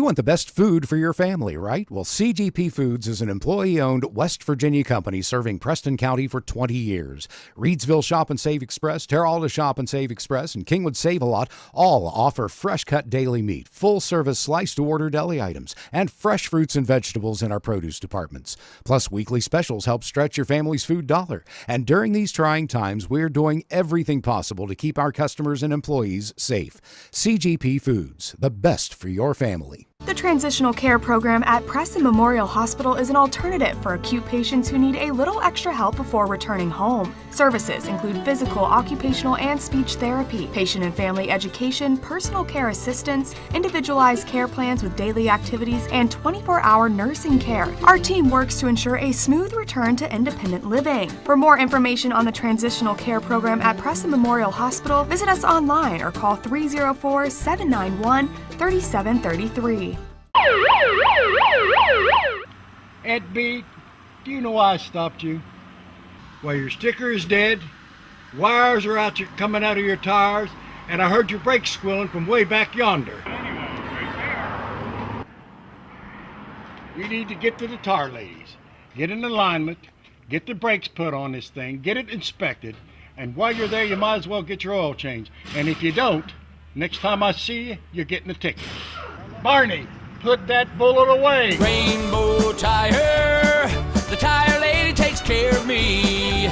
You want the best food for your family, right? Well, CGP Foods is an employee-owned West Virginia company serving Preston County for 20 years. Reedsville Shop and Save Express, Terralta Shop and Save Express, and Kingwood Save A Lot all offer fresh-cut daily meat, full-service slice-to-order deli items, and fresh fruits and vegetables in our produce departments. Plus, weekly specials help stretch your family's food dollar. And during these trying times, we're doing everything possible to keep our customers and employees safe. CGP Foods, the best for your family. The Transitional Care Program at Preston Memorial Hospital is an alternative for acute patients who need a little extra help before returning home. Services include physical, occupational, and speech therapy, patient and family education, personal care assistance, individualized care plans with daily activities, and 24-hour nursing care. Our team works to ensure a smooth return to independent living. For more information on the Transitional Care Program at Preston Memorial Hospital, visit us online or call 304-791-3733. Ed B, do you know why I stopped you? Well, your sticker is dead, wires are coming out of your tires, and I heard your brakes squealing from way back yonder. You need to get to the tire ladies, get in alignment, get the brakes put on this thing, get it inspected, and while you're there, you might as well get your oil changed. And if you don't, next time I see you, you're getting a ticket. Barney, put that bullet away. Rainbow Tire, the tire lady takes care of me.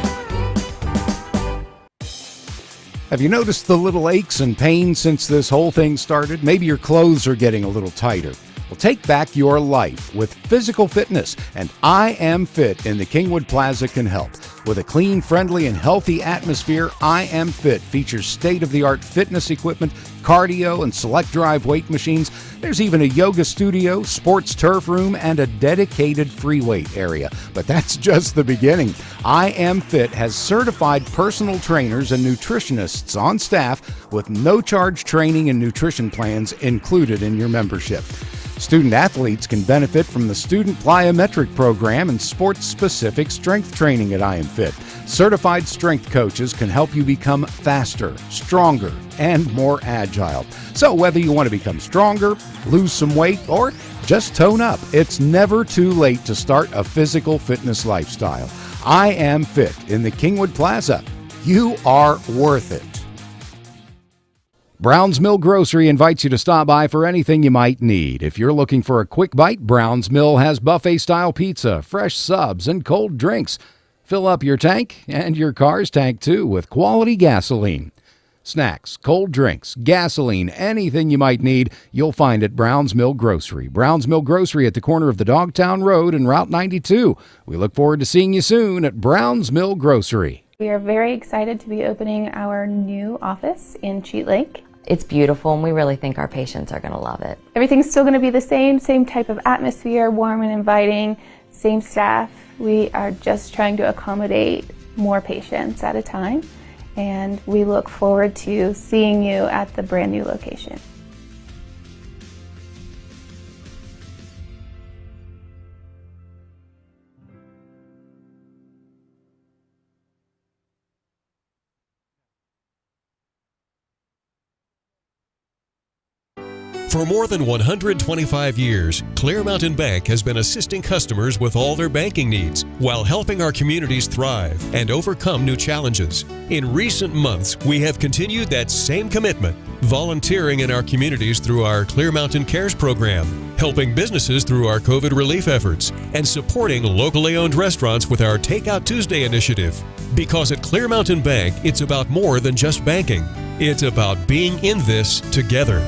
Have you noticed the little aches and pains since this whole thing started? Maybe your clothes are getting a little tighter. Well, take back your life with physical fitness, and I Am Fit in the Kingwood Plaza can help. With a clean, friendly, and healthy atmosphere, I Am Fit features state-of-the-art fitness equipment, cardio, and select drive weight machines. There's even a yoga studio, sports turf room, and a dedicated free weight area. But that's just the beginning. I Am Fit has certified personal trainers and nutritionists on staff with no-charge training and nutrition plans included in your membership. Student athletes can benefit from the Student Plyometric Program and sports-specific strength training at I Am Fit. Certified strength coaches can help you become faster, stronger, and more agile. So whether you want to become stronger, lose some weight, or just tone up, it's never too late to start a physical fitness lifestyle. I Am Fit in the Kingwood Plaza. You are worth it. Brown's Mill Grocery invites you to stop by for anything you might need. If you're looking for a quick bite, Brown's Mill has buffet-style pizza, fresh subs, and cold drinks. Fill up your tank and your car's tank, too, with quality gasoline. Snacks, cold drinks, gasoline, anything you might need, you'll find at Brown's Mill Grocery. Brown's Mill Grocery at the corner of the Dogtown Road and Route 92. We look forward to seeing you soon at Brown's Mill Grocery. We are very excited to be opening our new office in Cheat Lake. It's beautiful, and we really think our patients are going to love it. Everything's still going to be the same type of atmosphere, warm and inviting, same staff. We are just trying to accommodate more patients at a time, and we look forward to seeing you at the brand new location. For more than 125 years, Clear Mountain Bank has been assisting customers with all their banking needs while helping our communities thrive and overcome new challenges. In recent months, we have continued that same commitment, volunteering in our communities through our Clear Mountain Cares program, helping businesses through our COVID relief efforts, and supporting locally owned restaurants with our Takeout Tuesday initiative. Because at Clear Mountain Bank, it's about more than just banking. It's about being in this together.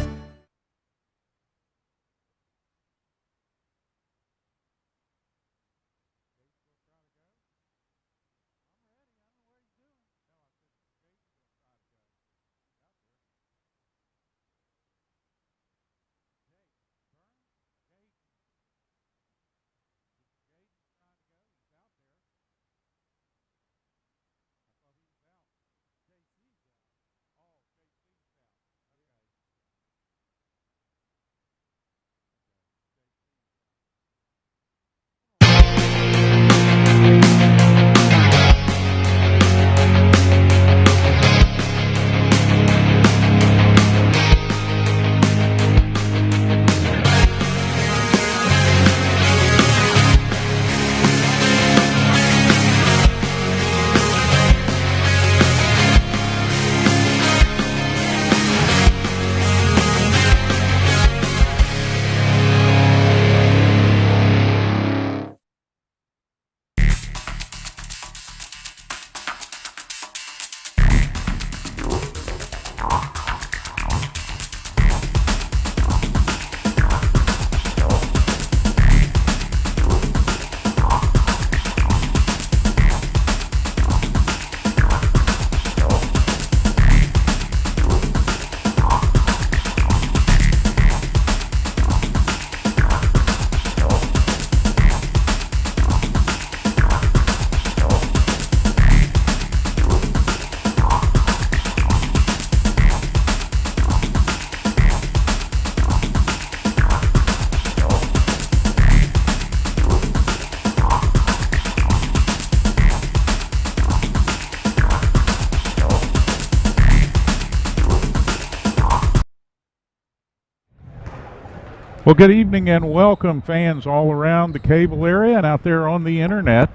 Well, good evening and welcome, fans all around the cable area and out there on the internet.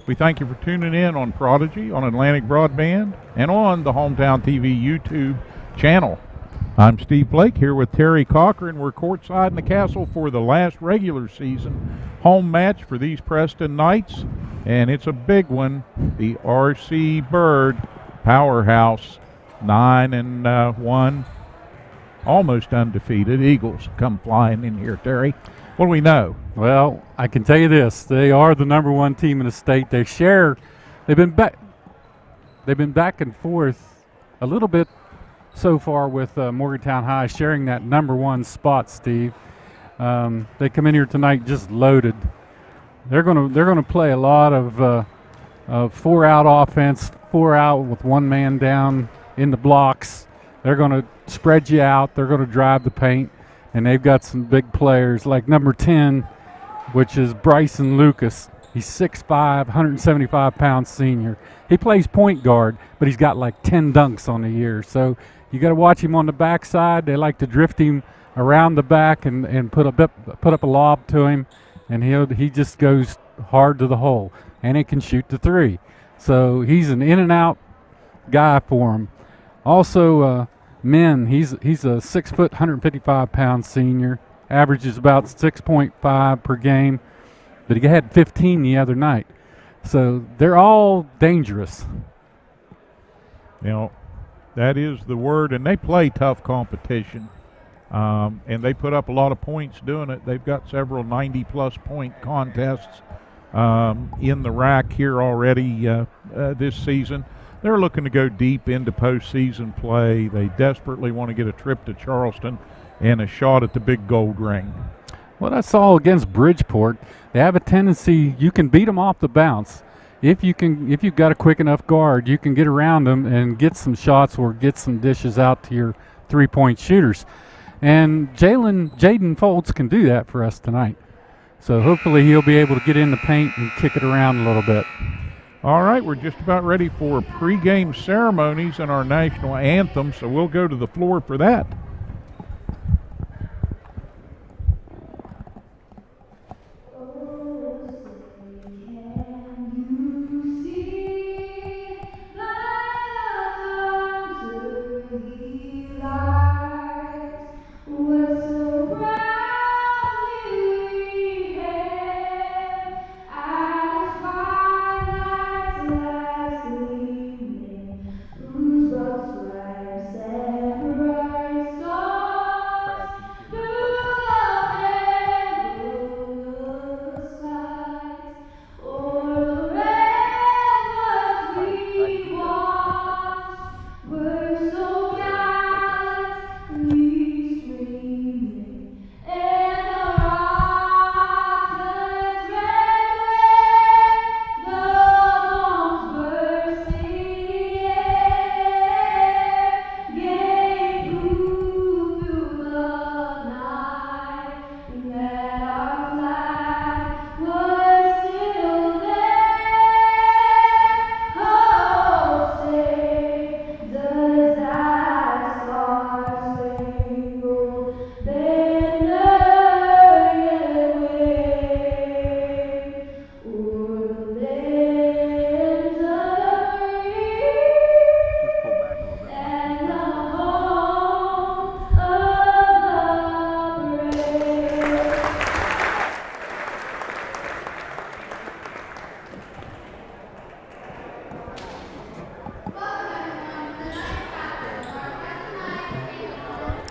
We thank you for tuning in on Prodigy, on Atlantic Broadband, and on the Hometown TV YouTube channel. I'm Steve Blake here with Terry Cochran. We're courtside in the Castle for the last regular season home match for these Preston Knights, and it's a big one. The RC Bird powerhouse, 9-1. Almost undefeated. Eagles come flying in here, Terry. What do we know? Well, I can tell you this: they are the #1 team in the state. They've been back and forth a little bit so far with Morgantown High sharing that #1 spot. Steve, they come in here tonight just loaded. They're gonna play a lot of 4-out offense, 4 out with 1 man down in the blocks. They're going to spread you out. They're going to drive the paint, and they've got some big players like number 10, which is Bryson Lucas. He's 6'5", 175-pound senior. He plays point guard, but he's got like 10 dunks on the year. So you got to watch him on the backside. They like to drift him around the back and put up a lob to him, and he just goes hard to the hole, and he can shoot the 3. So he's an in and out guy for him. Also, men, he's a 6 foot, 155-pound senior, averages about 6.5 per game, but he had 15 the other night. So they're all dangerous. You know, that is the word, and they play tough competition, and they put up a lot of points doing it. They've got several 90-plus point contests in the rack here already this season. They're looking to go deep into postseason play. They desperately want to get a trip to Charleston and a shot at the big gold ring. What I saw against Bridgeport, they have a tendency, you can beat them off the bounce. If you've got a quick enough guard, you can get around them and get some shots or get some dishes out to your 3-point shooters. And Jaden Folds can do that for us tonight. So hopefully he'll be able to get in the paint and kick it around a little bit. All right, we're just about ready for pregame ceremonies and our national anthem, so we'll go to the floor for that.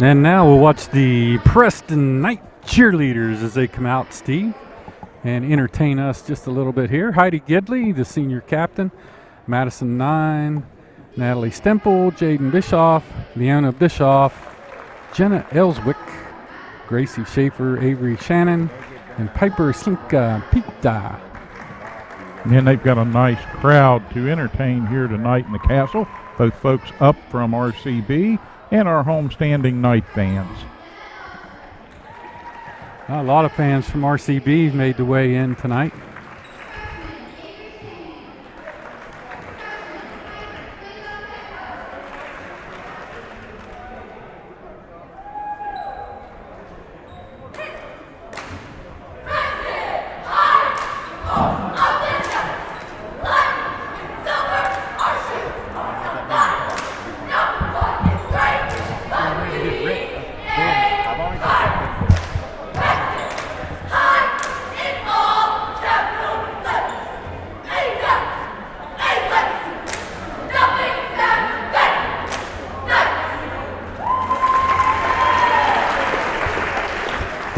And now we'll watch the Preston Knight cheerleaders as they come out, Steve, and entertain us just a little bit here. Heidi Gidley, the senior captain, Madison 9, Natalie Stemple, Jaden Bischoff, Leona Bischoff, Jenna Elswick, Gracie Schaefer, Avery Shannon, and Piper Slinka Pita. And they've got a nice crowd to entertain here tonight in the castle, both folks up from RCB and our homestanding Knight fans. A lot of fans from RCB made the way in tonight.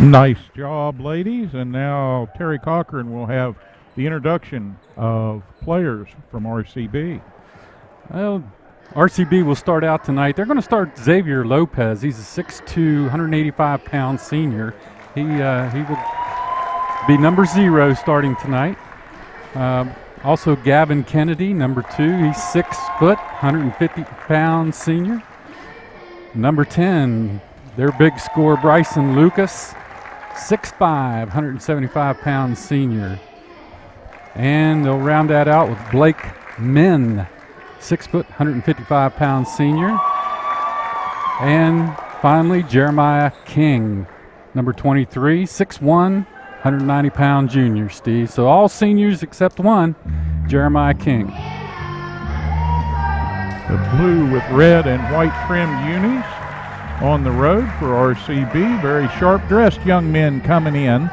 Nice job, ladies. And now Terry Cochran will have the introduction of players from RCB. Well, RCB will start out tonight. They're going to start Xavier Lopez. He's a 6'2", 185-pound senior. He will be number 0 starting tonight. Also Gavin Kennedy, number 2. He's 6 foot, 150-pound senior. Number 10, their big scorer, Bryson Lucas, 6'5", 175-pound senior. And they'll round that out with Blake Min, 6 foot, 155-pound senior. And finally, Jeremiah King, number 23, 6'1", 190-pound junior, Steve. So all seniors except one, Jeremiah King. The blue with red and white trimmed unis on the road for RCB. Very sharp-dressed young men coming in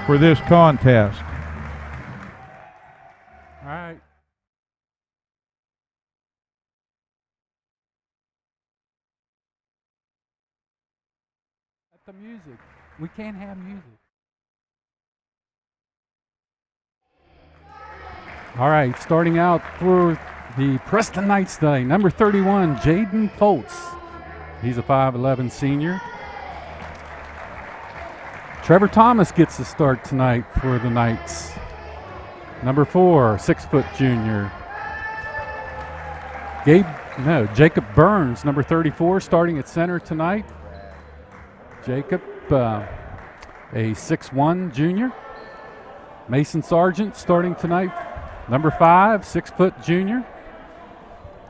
for this contest. All right. The music. We can't have music. All right, starting out for the Preston Knights today, number 31, Jaden Foltz. He's a 5'11 senior. Trevor Thomas gets the start tonight for the Knights. Number 4, 6 foot junior. Jacob Burns, number 34, starting at center tonight. Jacob, a 6'1 junior. Mason Sargent starting tonight, number 5, 6 foot junior.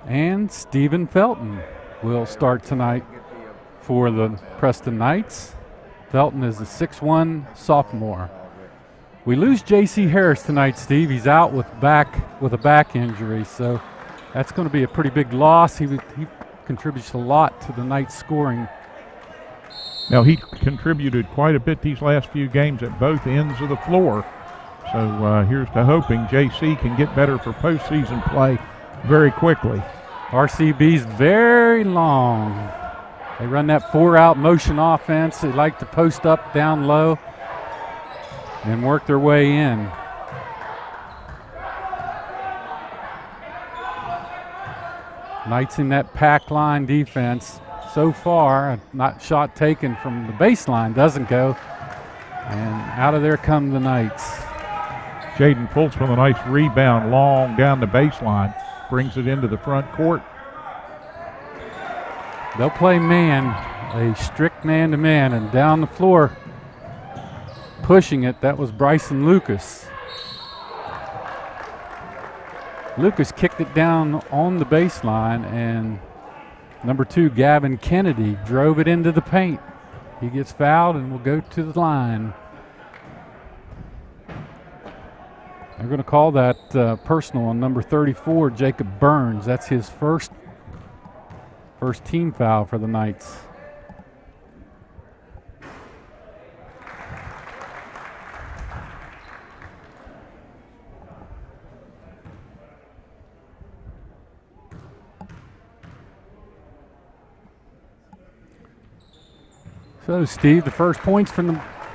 And Stephen Felton will start tonight for the Preston Knights. Felton is a 6'1 sophomore. We lose J.C. Harris tonight, Steve. He's out with a back injury, so that's going to be a pretty big loss. He contributes a lot to the Knights scoring. Now, he contributed quite a bit these last few games at both ends of the floor. So here's to hoping JC can get better for postseason play very quickly. RCB's very long. They run that 4-out motion offense. They like to post up, down low, and work their way in. Knights in that pack line defense. So far, not shot taken from the baseline, doesn't go. And out of there come the Knights. Jaden Foltz with a nice rebound long down the baseline. Brings it into the front court. They'll play man, a strict man-to-man, and down the floor, pushing it, that was Bryson Lucas. Lucas kicked it down on the baseline, and number 2, Gavin Kennedy, drove it into the paint. He gets fouled and will go to the line. They're going to call that personal on number 34, Jacob Burns. That's his first team foul for the Knights. So, Steve, the first points for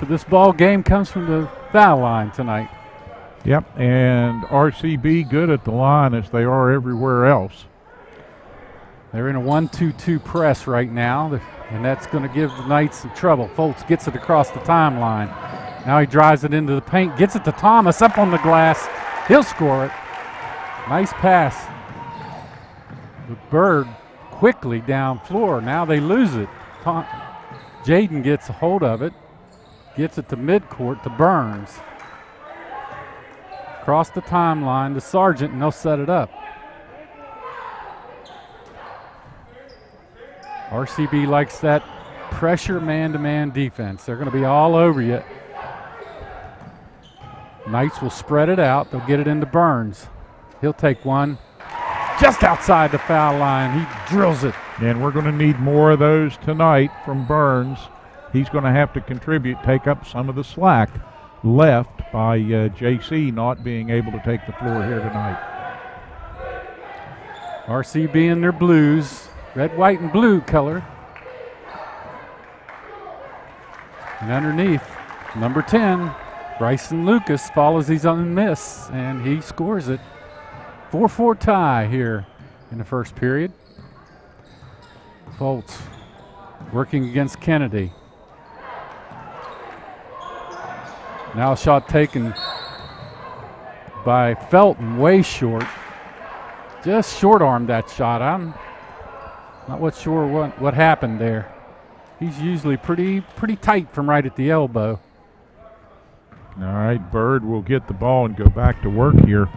this ball game comes from the foul line tonight. Yep, and RCB good at the line as they are everywhere else. They're in a 1-2-2 press right now, and that's going to give the Knights some trouble. Foltz gets it across the timeline. Now he drives it into the paint, gets it to Thomas up on the glass. He'll score it. Nice pass. The Bird quickly down floor. Now they lose it. Jaden gets a hold of it, gets it to midcourt to Burns. Across the timeline to Sargent, and they'll set it up. RCB likes that pressure man-to-man defense. They're going to be all over you. Knights will spread it out. They'll get it into Burns. He'll take one just outside the foul line. He drills it. And we're going to need more of those tonight from Burns. He's going to have to contribute, take up some of the slack left by JC not being able to take the floor here tonight. RCB in their blues, red, white, and blue color. And underneath, number 10, Bryson Lucas follows his own miss, and he scores it. 4-4 tie here in the first period. Foltz working against Kennedy. Now a shot taken by Felton, way short. Just short-armed that shot. I'm not sure what happened there. He's usually pretty tight from right at the elbow. All right, Bird will get the ball and go back to work here.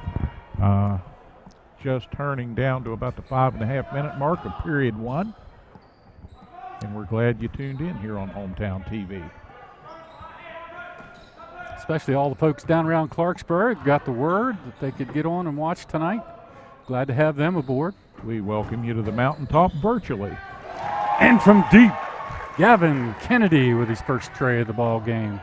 Just turning down to about the 5.5-minute mark of period 1. And we're glad you tuned in here on Hometown TV. Especially all the folks down around Clarksburg got the word that they could get on and watch tonight. Glad to have them aboard. We welcome you to the mountaintop virtually. And from deep, Gavin Kennedy with his first tray of the ball game.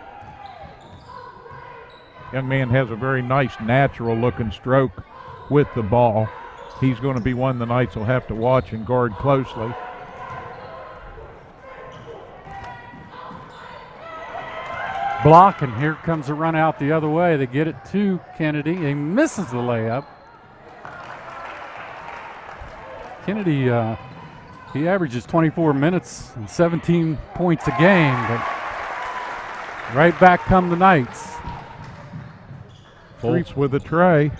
Young man has a very nice, natural-looking stroke with the ball. He's going to be one the Knights will have to watch and guard closely. Block, and here comes a run out the other way. They get it to Kennedy. He misses the layup. Kennedy, he averages 24 minutes and 17 points a game, but right back come the Knights. Foltz with a tray.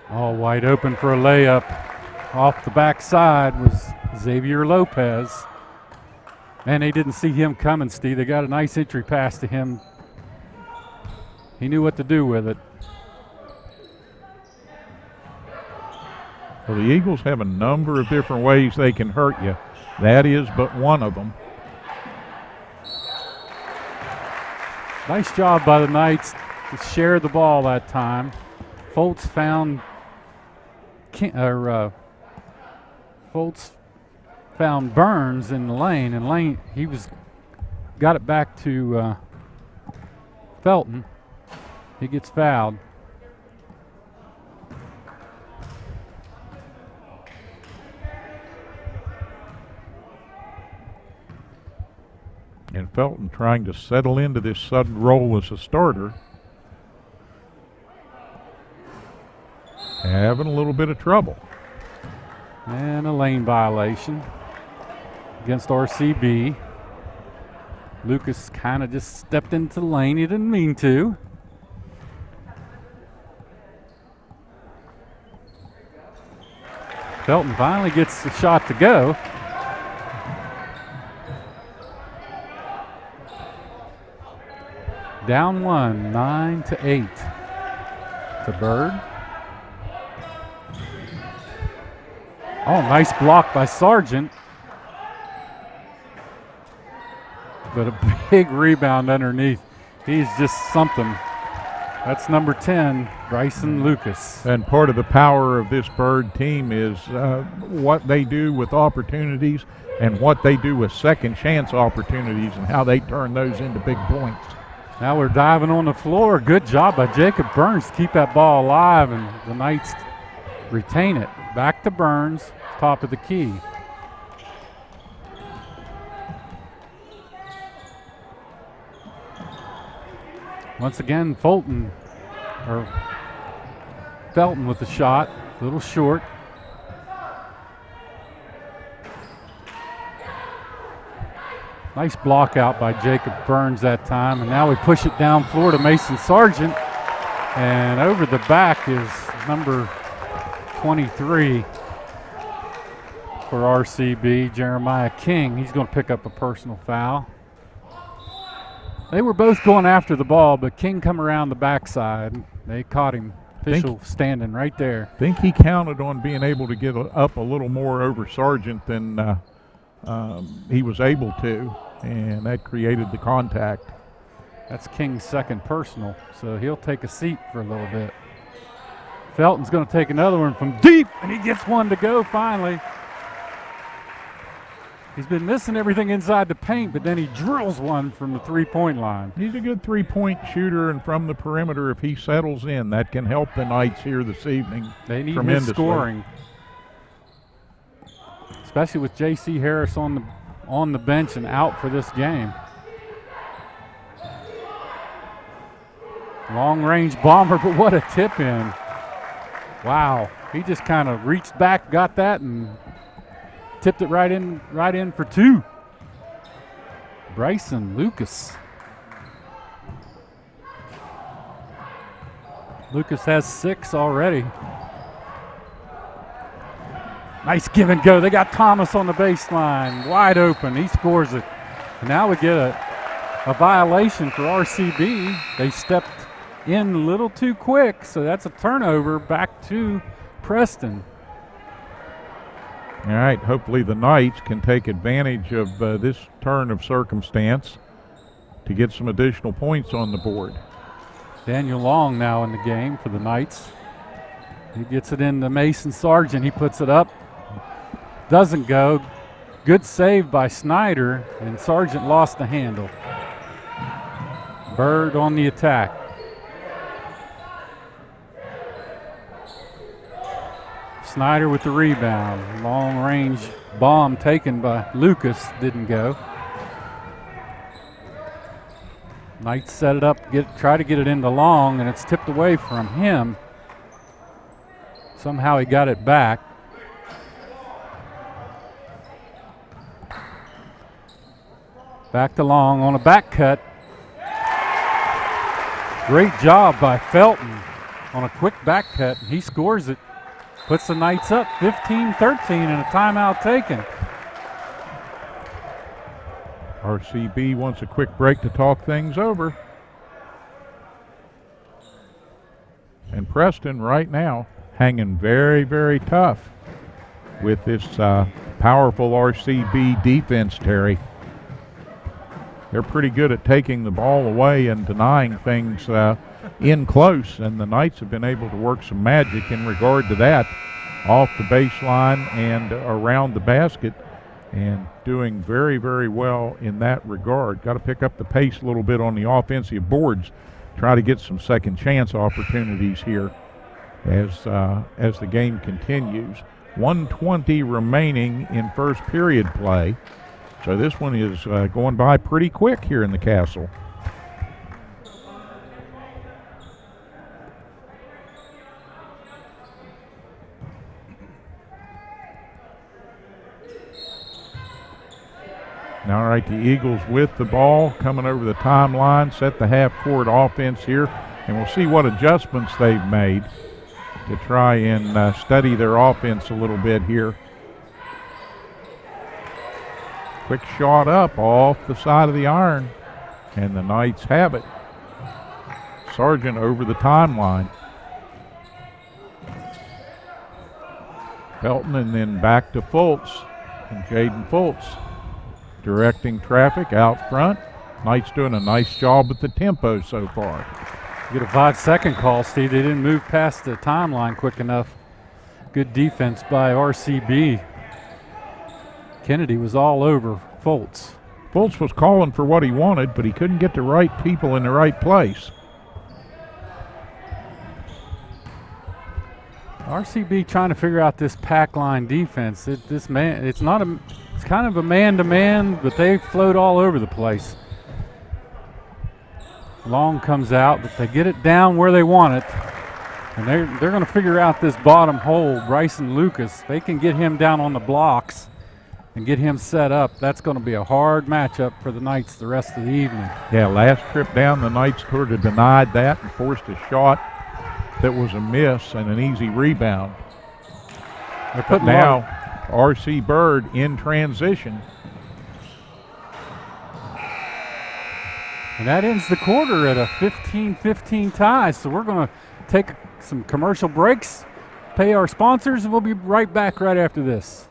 All wide open for a layup. Off the backside was Xavier Lopez. Man, they didn't see him coming, Steve. They got a nice entry pass to him. He knew what to do with it. Well, the Eagles have a number of different ways they can hurt you. That is but one of them. Nice job by the Knights to share the ball that time. Foltz found Burns in the lane, and he got it back to Felton. He gets fouled. And Felton trying to settle into this sudden role as a starter. Having a little bit of trouble. And a lane violation against RCB. Lucas kind of just stepped into the lane. He didn't mean to. Felton finally gets the shot to go. Down 1, 9-8 to Bird. Oh, nice block by Sargent. But a big rebound underneath. He's just something. That's number 10, Bryson Lucas. And part of the power of this Bird team is what they do with opportunities and what they do with second chance opportunities and how they turn those into big points. Now we're diving on the floor. Good job by Jacob Burns to keep that ball alive, and the Knights retain it. Back to Burns, top of the key. Once again, Felton with the shot, a little short. Nice block out by Jacob Burns that time, and now we push it down floor to Mason Sargent, and over the back is number 23 for RCB, Jeremiah King. He's going to pick up a personal foul. They were both going after the ball, but King come around the backside. They caught him. Official standing right there. I think he counted on being able to get up a little more over Sargent than he was able to, and that created the contact. That's King's second personal, so he'll take a seat for a little bit. Felton's going to take another one from deep, and he gets one to go finally. He's been missing everything inside the paint, but then he drills one from the three-point line. He's a good three-point shooter, and from the perimeter, if he settles in, that can help the Knights here this evening. They need his scoring, especially with J.C. Harris on on the bench and out for this game. Long-range bomber, but what a tip-in. Wow, he just kind of reached back, got that, and tipped it right in for two. Bryson Lucas. Lucas has 6 already. Nice give and go. They got Thomas on the baseline, wide open. He scores it. And now we get a violation for RCB. They stepped in a little too quick, so that's a turnover back to Preston. All right, hopefully the Knights can take advantage of this turn of circumstance to get some additional points on the board. Daniel Long now in the game for the Knights. He gets it into Mason Sargent. He puts it up. Doesn't go. Good save by Snyder, and Sargent lost the handle. Bird on the attack. Snyder with the rebound. Long range bomb taken by Lucas, didn't go. Knights set it up, try to get it into Long, and it's tipped away from him. Somehow he got it back. Back to Long on a back cut. Great job by Felton on a quick back cut. He scores it. Puts the Knights up 15-13 and a timeout taken. RCB wants a quick break to talk things over. And Preston right now hanging very, very tough with this powerful RCB defense, Terry. They're pretty good at taking the ball away and denying things in close, and the Knights have been able to work some magic in regard to that off the baseline and around the basket, and doing very, very well in that regard. Got to pick up the pace a little bit on the offensive boards, try to get some second chance opportunities here as the game continues. 1:20 remaining in first period play. So this one is going by pretty quick here in the Castle. All right, the Eagles with the ball, coming over the timeline, set the half-court offense here, and we'll see what adjustments they've made to try and study their offense a little bit here. Quick shot up off the side of the iron, and the Knights have it. Sargent over the timeline. Felton, and then back to Fultz, and Jaden Fultz directing traffic out front. Knights doing a nice job with the tempo so far. Get a 5-second call, Steve. They didn't move past the timeline quick enough. Good defense by RCB. Kennedy was all over Fultz. Fultz was calling for what he wanted, but he couldn't get the right people in the right place. RCB trying to figure out this pack line defense. It's kind of a man-to-man, but they float all over the place. Long comes out, but they get it down where they want it. And they're going to figure out this bottom hole, Bryson Lucas. They can get him down on the blocks and get him set up. That's going to be a hard matchup for the Knights the rest of the evening. Yeah, last trip down, the Knights sort of denied that and forced a shot that was a miss and an easy rebound. But now RC Bird in transition. And that ends the quarter at a 15-15 tie. So we're going to take some commercial breaks, pay our sponsors, and we'll be right back right after this.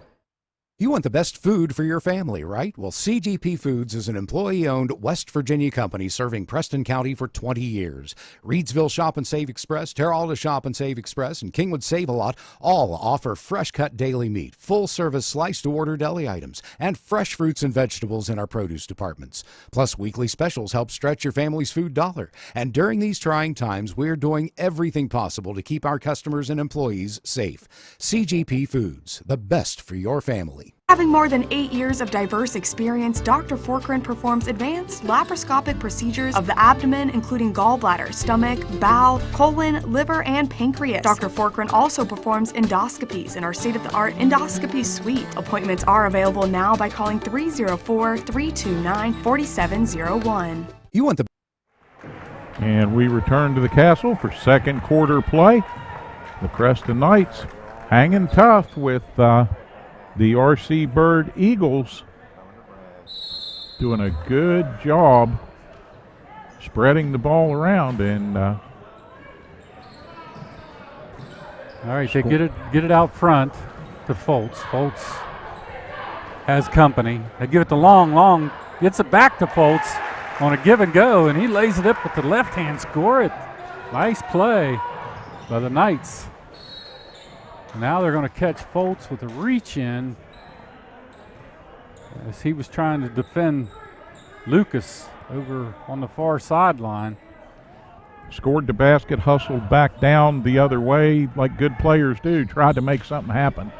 You want the best food for your family, right? Well, CGP Foods is an employee-owned West Virginia company serving Preston County for 20 years. Reedsville Shop and Save Express, Terralta Shop and Save Express, and Kingwood Save A Lot all offer fresh-cut daily meat, full-service slice-to-order deli items, and fresh fruits and vegetables in our produce departments. Plus, weekly specials help stretch your family's food dollar. And during these trying times, we're doing everything possible to keep our customers and employees safe. CGP Foods, the best for your family. Having more than 8 years of diverse experience, Dr. Cochran performs advanced laparoscopic procedures of the abdomen, including gallbladder, stomach, bowel, colon, liver, and pancreas. Dr. Cochran also performs endoscopies in our state-of-the-art endoscopy suite. Appointments are available now by calling 304-329-4701. You want the And we return to the Castle for second quarter play. The Preston Knights hanging tough with the RC Bird Eagles, doing a good job spreading the ball around. And all right, they get it out front to Foltz. Foltz has company. They give it the long, gets it back to Foltz on a give and go, and he lays it up with the left hand, score it. Nice play by the Knights. Now they're going to catch Foltz with a reach in as he was trying to defend Lucas over on the far sideline. Scored the basket, hustled back down the other way like good players do, tried to make something happen.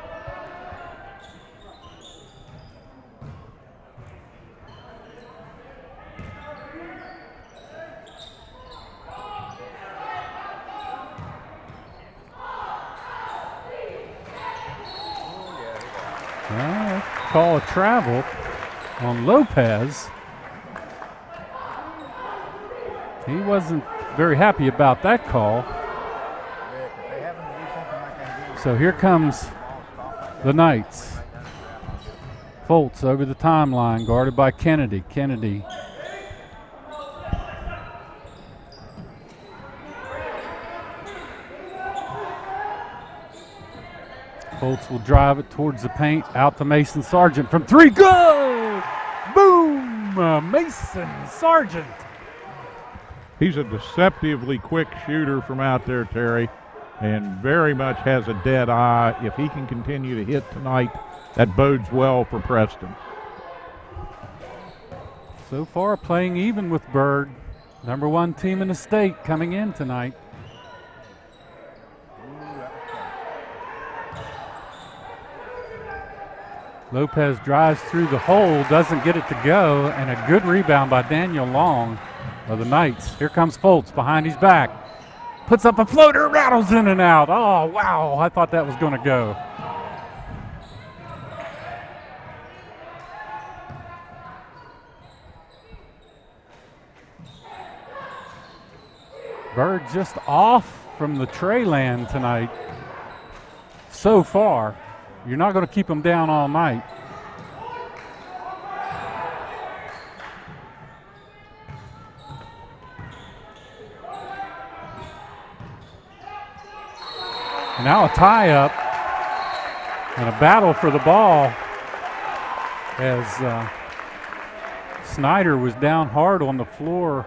Call a travel on Lopez. He wasn't very happy about that call. So here comes the Knights. Foltz over the timeline, guarded by Kennedy. Kennedy. Foltz will drive it towards the paint, out to Mason Sargent from three. Good! Boom! Mason Sargent. He's a deceptively quick shooter from out there, Terry, and very much has a dead eye. If he can continue to hit tonight, that bodes well for Preston. So far, playing even with Bird, number one team in the state coming in tonight. Lopez drives through the hole, doesn't get it to go, and a good rebound by Daniel Long of the Knights. Here comes Foltz behind his back. Puts up a floater, rattles in and out. Oh, wow, I thought that was going to go. Bird just off from the tray land tonight so far. You're not going to keep them down all night. And now a tie-up and a battle for the ball as Snyder was down hard on the floor.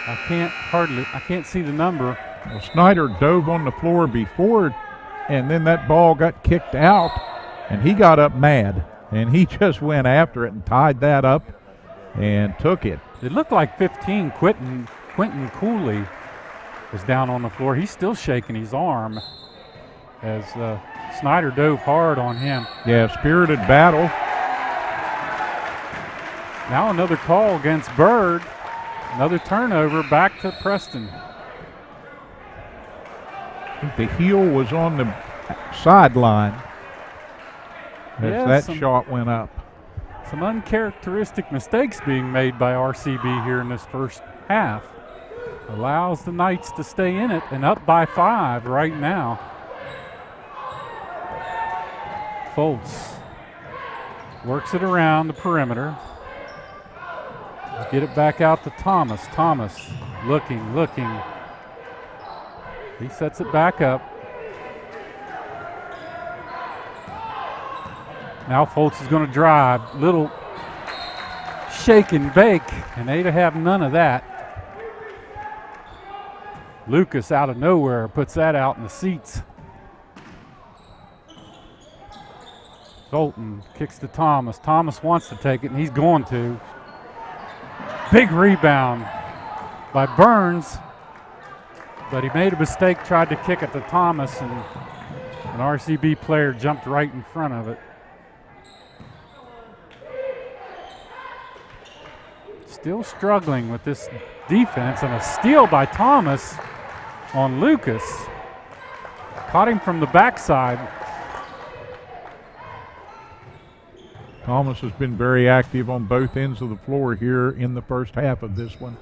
I can't see the number. Well, Snyder dove on the floor before, and then that ball got kicked out, and he got up mad, and he just went after it and tied that up and took it. It looked like 15. Quentin Cooley was down on the floor. He's still shaking his arm as Snyder dove hard on him. Yeah, spirited battle. Now another call against Bird. Another turnover back to Preston. I think the heel was on the sideline as that shot went up. Some uncharacteristic mistakes being made by RCB here in this first half. Allows the Knights to stay in it and up by 5 right now. Foltz works it around the perimeter. Get it back out to Thomas. Thomas looking. He sets it back up. Now Foltz is going to drive. Little shake and bake, and they'd have none of that. Lucas out of nowhere puts that out in the seats. Fulton kicks to Thomas. Thomas wants to take it, and he's going to. Big rebound by Burns, but he made a mistake, tried to kick it to Thomas, and An RCB player jumped right in front of it. Still struggling with this defense, and a steal by Thomas on Lucas. Caught him from the backside. Thomas has been very active on both ends of the floor here in the first half of this one.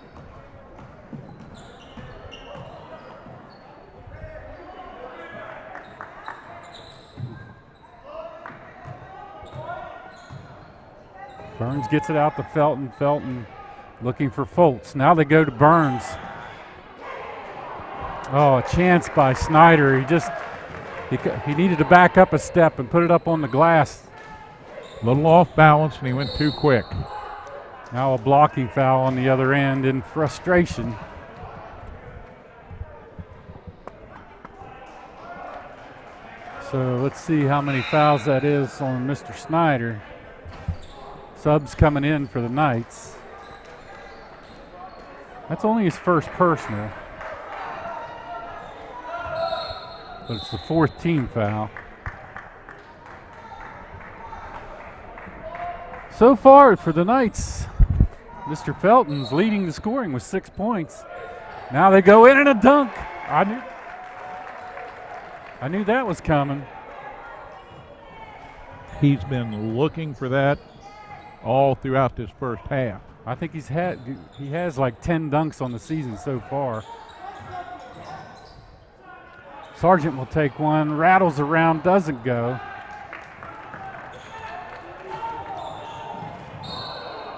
Burns gets it out to Felton. Felton looking for Foltz. Now they go to Burns. Oh, a chance by Snyder. He needed to back up a step and put it up on the glass. A little off balance, and he went too quick. Now a blocking foul on the other end in frustration. So let's see how many fouls that is on Mr. Snyder. Subs coming in for the Knights. That's only his first personal, but it's the fourth team foul. So far for the Knights, Mr. Felton's leading the scoring with 6 points. Now they go in and a dunk. I knew that was coming. He's been looking for that all throughout this first half. I think he has like 10 dunks on the season so far. Sargent will take one, rattles around, doesn't go.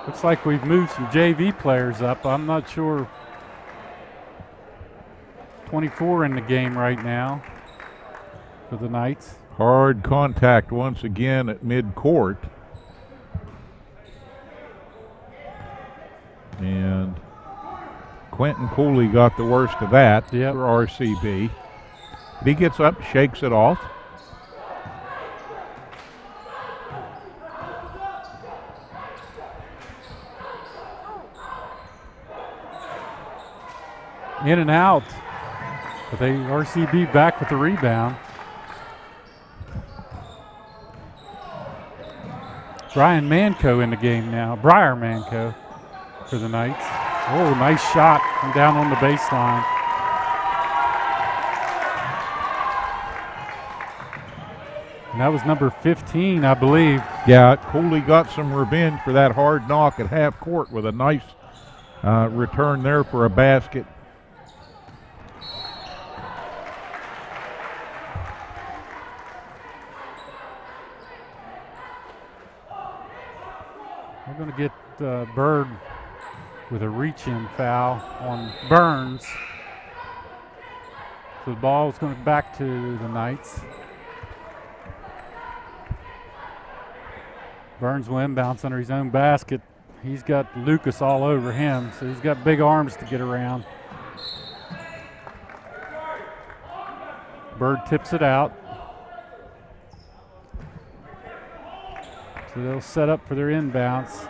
Looks like we've moved some JV players up. I'm not sure. 24 in the game right now for the Knights. Hard contact once again at mid-court. And Quentin Cooley got the worst of that for RCB. But he gets up, shakes it off. In and out. But they RCB back with the rebound. Brian Manco in the game now. Briar Manco for the Knights. Oh, nice shot from down on the baseline. And that was number 15, I believe. Yeah, Cooley got some revenge for that hard knock at half court with a nice return there for a basket. We're going to get Bird with a reach-in foul on Burns. So the ball is going back to the Knights. Burns will inbounds under his own basket. He's got Lucas all over him, so he's got big arms to get around. Bird tips it out. So they'll set up for their inbounds.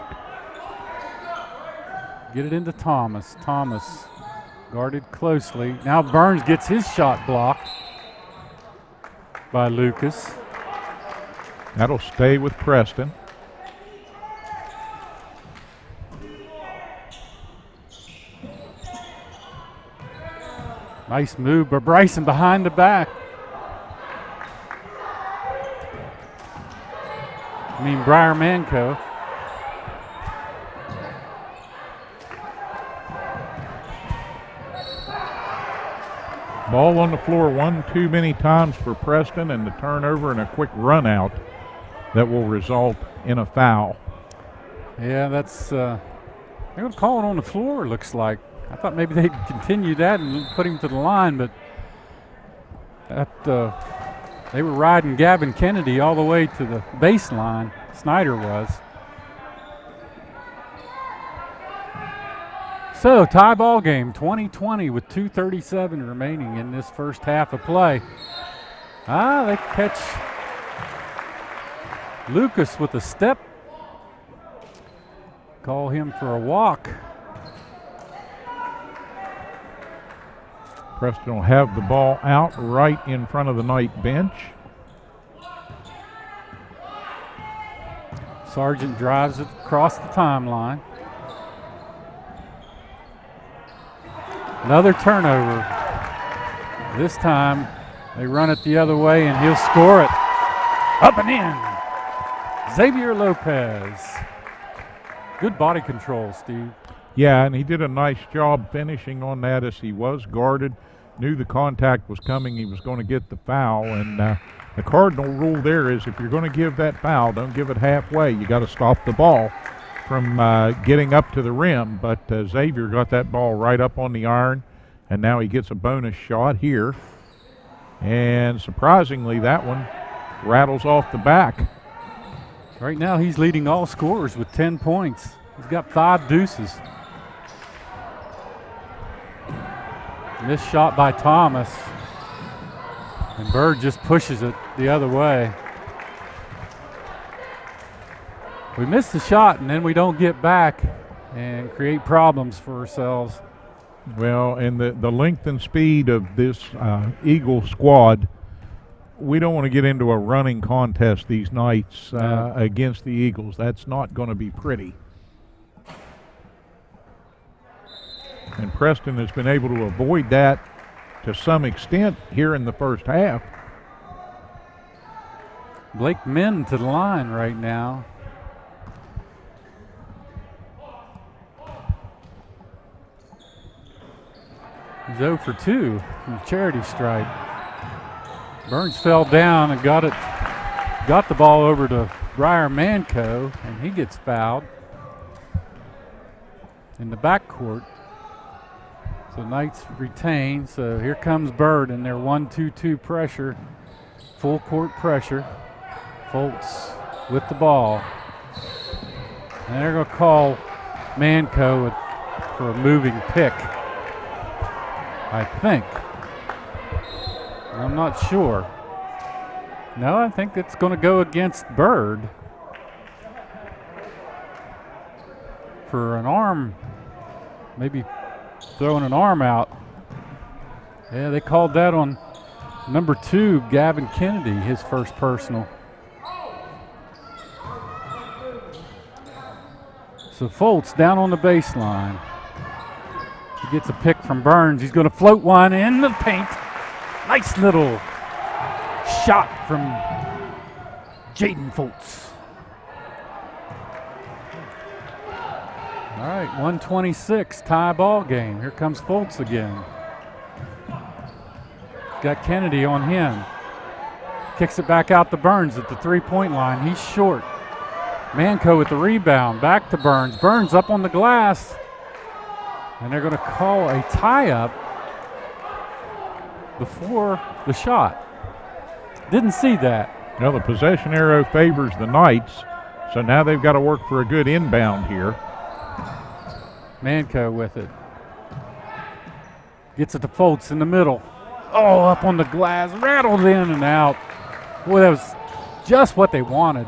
Get it into Thomas. Thomas guarded closely. Now Burns gets his shot blocked by Lucas. That'll stay with Preston. Nice move by Bryson behind the back. Briar Manco. Ball on the floor one too many times for Preston, and the turnover and a quick run out that will result in a foul. Yeah, that's they're going to call it on the floor, it looks like. I thought maybe they'd continue that and put him to the line, but they were riding Gavin Kennedy all the way to the baseline. Snyder was. So, tie ball game, 20-20 with 2:37 remaining in this first half of play. They catch Lucas with a step. Call him for a walk. Preston will have the ball out right in front of the Knight bench. Sargent drives it across the timeline. Another turnover. This time they run it the other way and he'll score it. Up and in. Xavier Lopez. Good body control, Steve. Yeah, and he did a nice job finishing on that as he was guarded. Knew the contact was coming. He was going to get the foul. And the cardinal rule there is if you're going to give that foul, don't give it halfway. You got to stop the ball from getting up to the rim. But Xavier got that ball right up on the iron, and now he gets a bonus shot here. And surprisingly, that one rattles off the back. Right now he's leading all scorers with 10 points. He's got 5 deuces. Missed shot by Thomas. And Bird just pushes it the other way. We miss the shot and then we don't get back and create problems for ourselves. Well, and the length and speed of this Eagle squad, we don't want to get into a running contest these nights against the Eagles. That's not going to be pretty. And Preston has been able to avoid that to some extent here in the first half. Blake Min to the line right now. He's 0 for 2 from the charity stripe. Burns fell down and got the ball over to Briar Manco, and he gets fouled in the backcourt. So Knights retain. So here comes Bird in their 1-2-2 pressure, full court pressure. Foltz with the ball. And they're going to call Manco for a moving pick, I think. I'm not sure. No, I think it's going to go against Bird for an arm, maybe throwing an arm out. Yeah, they called that on number 2, Gavin Kennedy, his first personal. So Foltz down on the baseline. He gets a pick from Burns. He's going to float one in the paint. Nice little shot from Jaden Foltz. All right, 126, tie ball game. Here comes Foltz again. Got Kennedy on him. Kicks it back out to Burns at the three-point line. He's short. Manco with the rebound. Back to Burns. Burns up on the glass. And they're going to call a tie-up before the shot. Didn't see that. Well, the possession arrow favors the Knights, so now they've got to work for a good inbound here. Manco with it. Gets it to Foltz in the middle. Oh, up on the glass, rattled in and out. Boy, that was just what they wanted.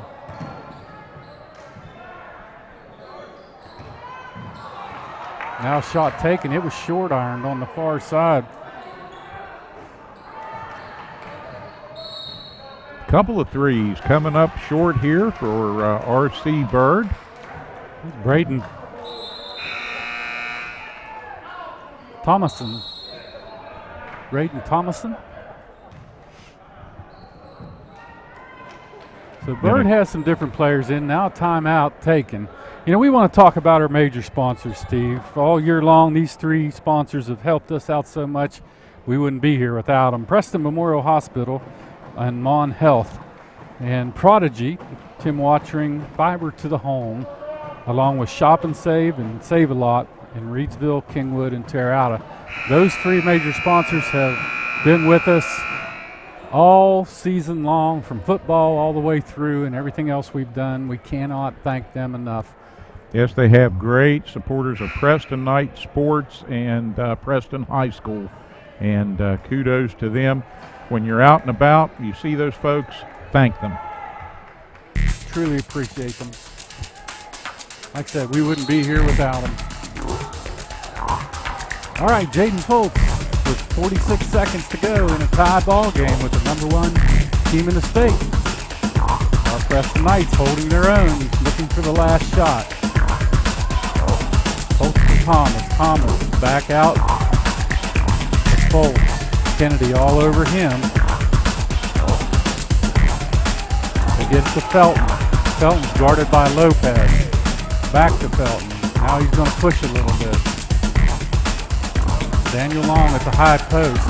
Now shot taken. It was short ironed on the far side. Couple of threes coming up short here for R.C. Bird. Braden Thomason. Braden Thomason. So Bird has some different players in now. Timeout taken. You know, we want to talk about our major sponsors, Steve. All year long, these 3 sponsors have helped us out so much. We wouldn't be here without them. Preston Memorial Hospital and Mon Health, and Prodigy, Tim Watchering, Fiber to the Home, along with Shop and Save and Save a Lot in Reedsville, Kingwood, and Terrata. Those 3 major sponsors have been with us all season long, from football all the way through and everything else we've done. We cannot thank them enough. Yes, they have great supporters of Preston Knight Sports and Preston High School, and kudos to them. When you're out and about, you see those folks, thank them. Truly appreciate them. Like I said, we wouldn't be here without them. All right, Jaden Foltz with 46 seconds to go in a tie ball game with the #1 team in the state. Our Preston Knights holding their own, looking for the last shot. Folks to Thomas. Thomas back out. Folks. Kennedy all over him. They get to Felton. Felton's guarded by Lopez. Back to Felton. Now he's going to push a little bit. Daniel Long at the high post.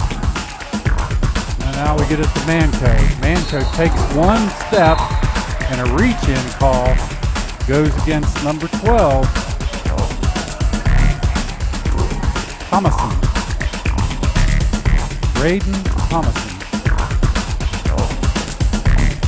And now we get it to Manco. Manco takes one step and a reach-in call goes against number 12. Thomason. Braden Thomason.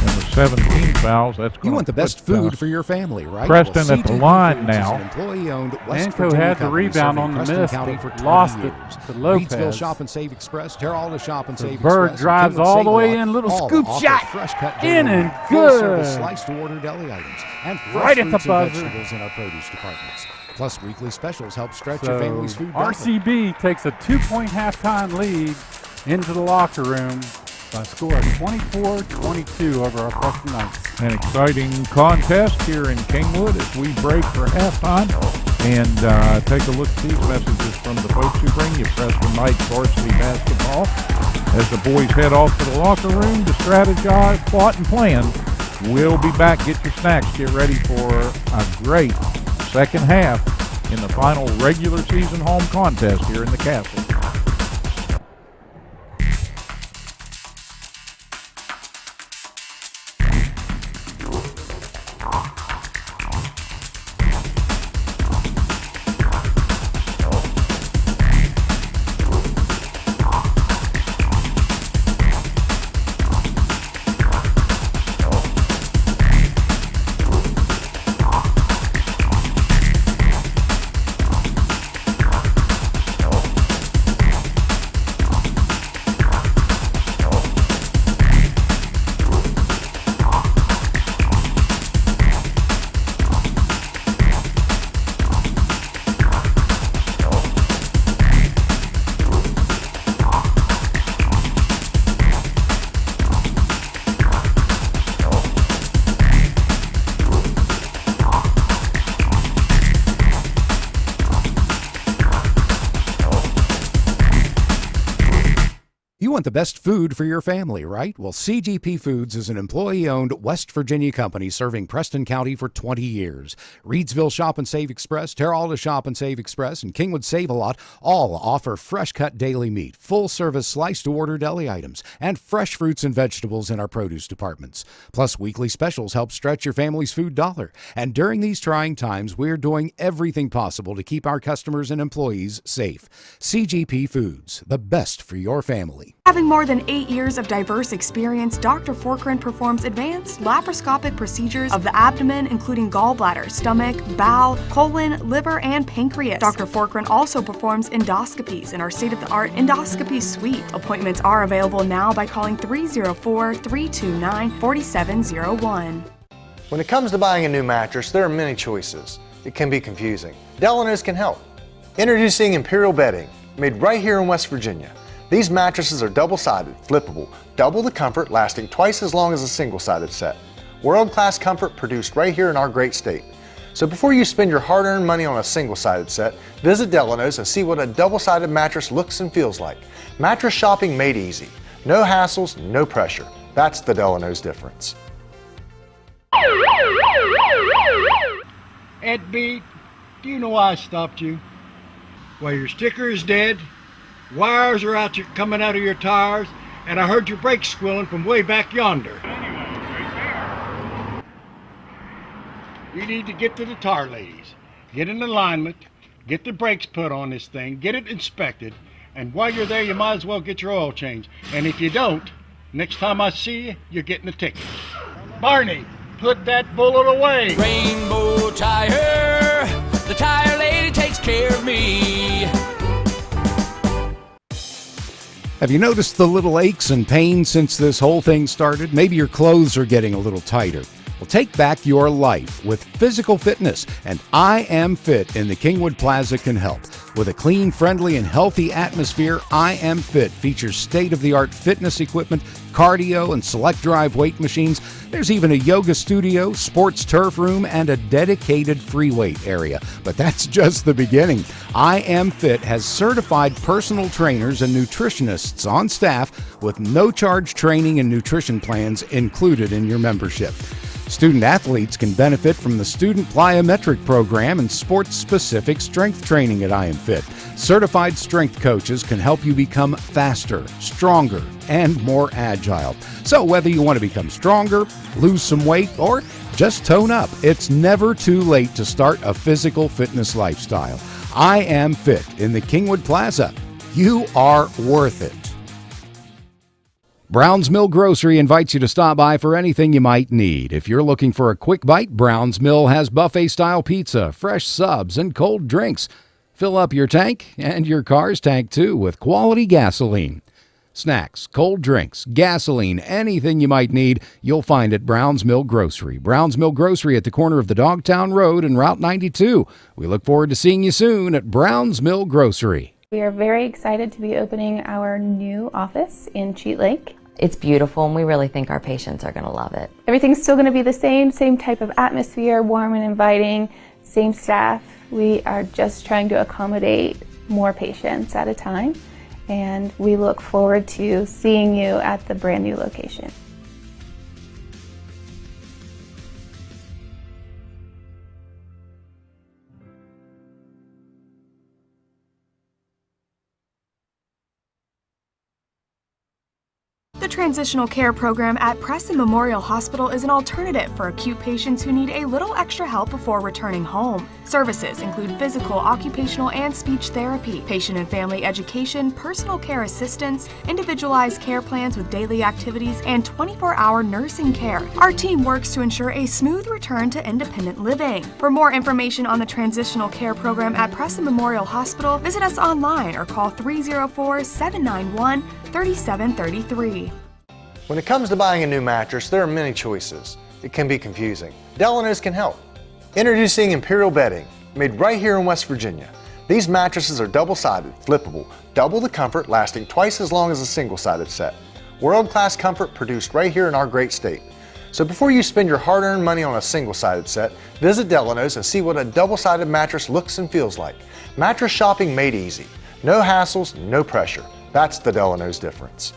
And the 17 fouls, that's going You want the best food for your family, right? Preston Well, at the CGP line Foods now. is an employee-owned West Manco Virginia had the company rebound serving on the Preston miss, County but for 20 lost it years. to Lopez. Reidsville Shop and Save Express, Terrell Shop and Save Bird Express. drives Kinwood all the way Save-A-Lot, in, little all scoop offer shot, fresh cut in deli, and full-service good. sliced-to-order deli items, and fresh Right at the fruits and buzzer. vegetables in our produce departments. Plus, weekly specials help stretch So your family's food dollar. RCB takes a 2-point halftime lead into the locker room by a score of 24-22 over our Preston Knights. An exciting contest here in Kingwood as we break for halftime and take a look at these messages from the folks who bring you Preston Knights varsity basketball as the boys head off to the locker room to strategize, plot, and plan. We'll be back. Get your snacks. Get ready for a great second half in the final regular season home contest here in the Castle. You want the best food for your family, right? Well, CGP Foods is an employee-owned West Virginia company serving Preston County for 20 years. Reidsville Shop and Save Express, Terrell Shop and Save Express, and Kinwood Save-A-Lot all offer fresh-cut daily meat, full-service sliced-to-order deli items, and fresh fruits and vegetables in our produce departments. Plus, weekly specials help stretch your family's food dollar. And during these trying times, we're doing everything possible to keep our customers and employees safe. CGP Foods, the best for your family. Having more than 8 years of diverse experience, Dr. Cochran performs advanced laparoscopic procedures of the abdomen, including gallbladder, stomach, bowel, colon, liver, and pancreas. Dr. Cochran also performs endoscopies in our state-of-the-art endoscopy suite. Appointments are available now by calling 304-329-4701. When it comes to buying a new mattress, there are many choices. It can be confusing. Delano's can help. Introducing Imperial Bedding, made right here in West Virginia. These mattresses are double-sided, flippable, double the comfort, lasting twice as long as a single-sided set. World-class comfort produced right here in our great state. So before you spend your hard-earned money on a single-sided set, visit Delano's and see what a double-sided mattress looks and feels like. Mattress shopping made easy. No hassles, no pressure. That's the Delano's difference. Ed B, do you know why I stopped you? Well, your sticker is dead, wires are coming out of your tires, and I heard your brakes squealing from way back yonder. You need to get to the tire ladies, get in alignment, get the brakes put on this thing, get it inspected, and while you're there, you might as well get your oil changed. And if you don't, next time I see you, you're getting a ticket. Barney, put that bullet away. Rainbow Tire, the tire lady takes care of me. Have you noticed the little aches and pains since this whole thing started? Maybe your clothes are getting a little tighter. Well, take back your life with physical fitness, and I Am Fit in the Kingwood Plaza can help. With a clean, friendly, and healthy atmosphere, I Am Fit features state-of-the-art fitness equipment, cardio, and select drive weight machines. There's even a yoga studio, sports turf room, and a dedicated free weight area. But that's just the beginning. I Am Fit has certified personal trainers and nutritionists on staff with no-charge training and nutrition plans included in your membership. Student athletes can benefit from the Student Plyometric Program and sports-specific strength training at I Am Fit. Certified strength coaches can help you become faster, stronger, and more agile. So whether you want to become stronger, lose some weight, or just tone up, it's never too late to start a physical fitness lifestyle. I Am Fit in the Kingwood Plaza. You are worth it. Brown's Mill Grocery invites you to stop by for anything you might need. If you're looking for a quick bite, Brown's Mill has buffet-style pizza, fresh subs, and cold drinks. Fill up your tank and your car's tank, too, with quality gasoline. Snacks, cold drinks, gasoline, anything you might need, you'll find at Brown's Mill Grocery. Brown's Mill Grocery at the corner of the Dogtown Road and Route 92. We look forward to seeing you soon at Brown's Mill Grocery. We are very excited to be opening our new office in Cheat Lake. It's beautiful, and we really think our patients are going to love it. Everything's still going to be the same type of atmosphere, warm and inviting, same staff. We are just trying to accommodate more patients at a time, and we look forward to seeing you at the brand new location. The Transitional Care Program at Preston Memorial Hospital is an alternative for acute patients who need a little extra help before returning home. Services include physical, occupational, and speech therapy, patient and family education, personal care assistance, individualized care plans with daily activities, and 24-hour nursing care. Our team works to ensure a smooth return to independent living. For more information on the Transitional Care Program at Preston Memorial Hospital, visit us online or call 304-791-3733. When it comes to buying a new mattress, there are many choices. It can be confusing. Delano's can help. Introducing Imperial Bedding, made right here in West Virginia. These mattresses are double-sided, flippable, double the comfort, lasting twice as long as a single-sided set. World-class comfort produced right here in our great state. So before you spend your hard-earned money on a single-sided set, visit Delano's and see what a double-sided mattress looks and feels like. Mattress shopping made easy. No hassles, no pressure. That's the Delano's difference.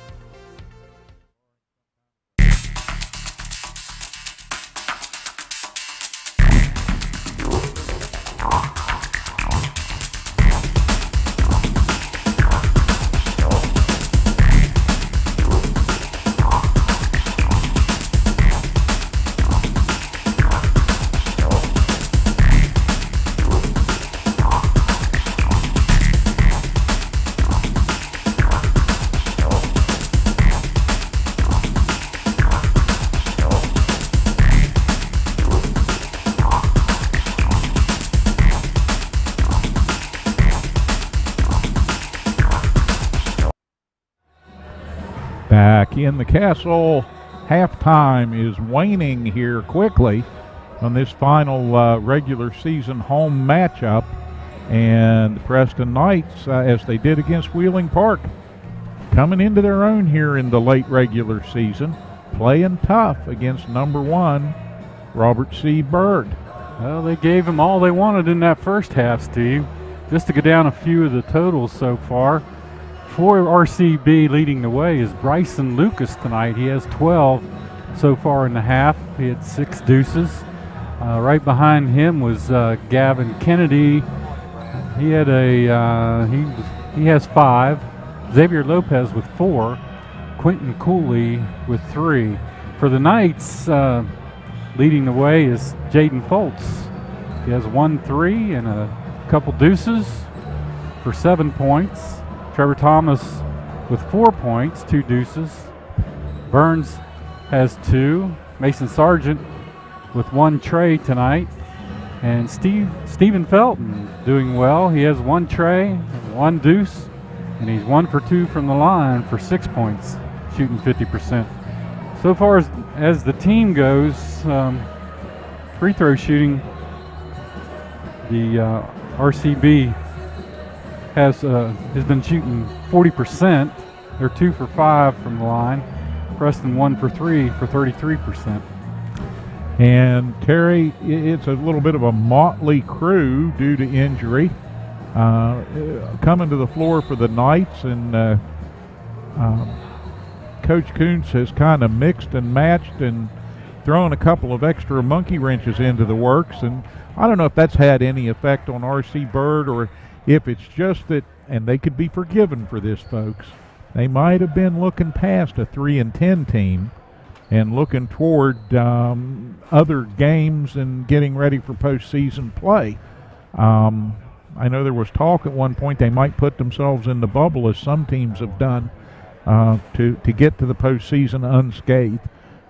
Back in the castle, halftime is waning here quickly on this final regular season home matchup, and the Preston Knights, as they did against Wheeling Park, coming into their own here in the late regular season, playing tough against number 1 Robert C. Byrd. Well, they gave them all they wanted in that first half, Steve. Just to go down a few of the totals so far. For RCB, leading the way is Bryson Lucas tonight. He has 12 so far in the half. He had 6 deuces. Right behind him was Gavin Kennedy. He had he has 5. Xavier Lopez with 4. Quentin Cooley with 3. For the Knights, leading the way is Jaden Foltz. He has 1 3 and a couple deuces for 7 points. Trevor Thomas with 4 points, 2 deuces. Burns has 2. Mason Sargent with 1 tray tonight. And Stephen Felton doing well. He has 1 tray, 1 deuce, and he's 1 for 2 from the line for 6 points, shooting 50%. So far as the team goes, free throw shooting, the RCB has been shooting 40%. They're 2 for 5 from the line. Preston 1 for 3 for 33%. And Terry, it's a little bit of a motley crew due to injury. Coming to the floor for the Knights, and Coach Kuntz has kind of mixed and matched and thrown a couple of extra monkey wrenches into the works. And I don't know if that's had any effect on RC Bird, or if it's just that, and they could be forgiven for this, folks, they might have been looking past a 3-10 team and looking toward other games and getting ready for postseason play. I know there was talk at one point they might put themselves in the bubble, as some teams have done, to get to the postseason unscathed.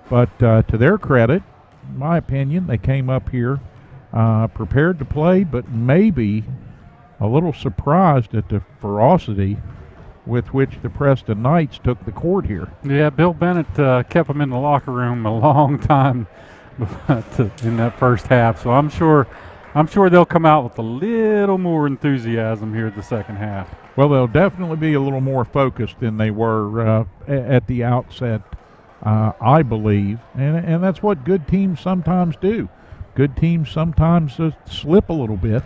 But to their credit, in my opinion, they came up here prepared to play, but maybe a little surprised at the ferocity with which the Preston Knights took the court here. Yeah, Bill Bennett kept them in the locker room a long time in that first half. So I'm sure they'll come out with a little more enthusiasm here in the second half. Well, they'll definitely be a little more focused than they were at the outset, I believe. And that's what good teams sometimes do. Good teams sometimes slip a little bit,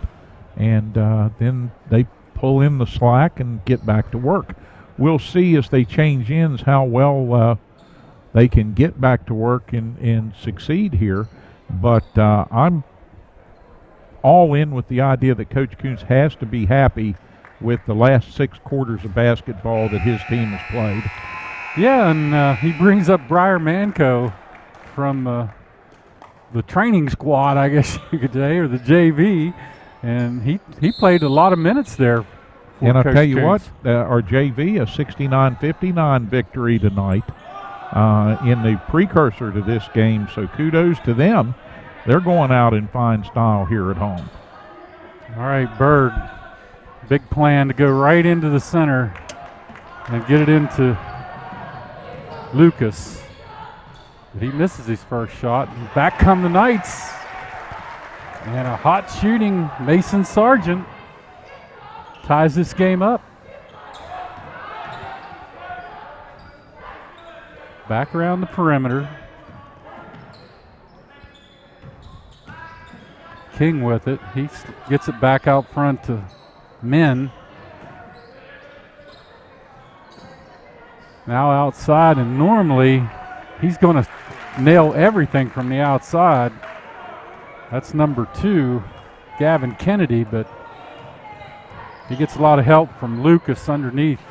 and then they pull in the slack and get back to work. We'll see as they change ends how well they can get back to work and succeed here. But I'm all in with the idea that Coach Kuntz has to be happy with the last 6 quarters of basketball that his team has played. Yeah, and he brings up Briar Manco from the training squad, I guess you could say, or the JV, and he played a lot of minutes there. And I'll tell you what, our JV, a 69-59 victory tonight in the precursor to this game, so kudos to them. They're going out in fine style here at home. All right, Bird, big plan to go right into the center and get it into Lucas. But he misses his first shot. Back come the Knights. And a hot shooting Mason Sargent ties this game up. Back around the perimeter. King with it. He gets it back out front to Min. Now outside, and normally he's going to nail everything from the outside. That's number 2, Gavin Kennedy, but he gets a lot of help from Lucas underneath.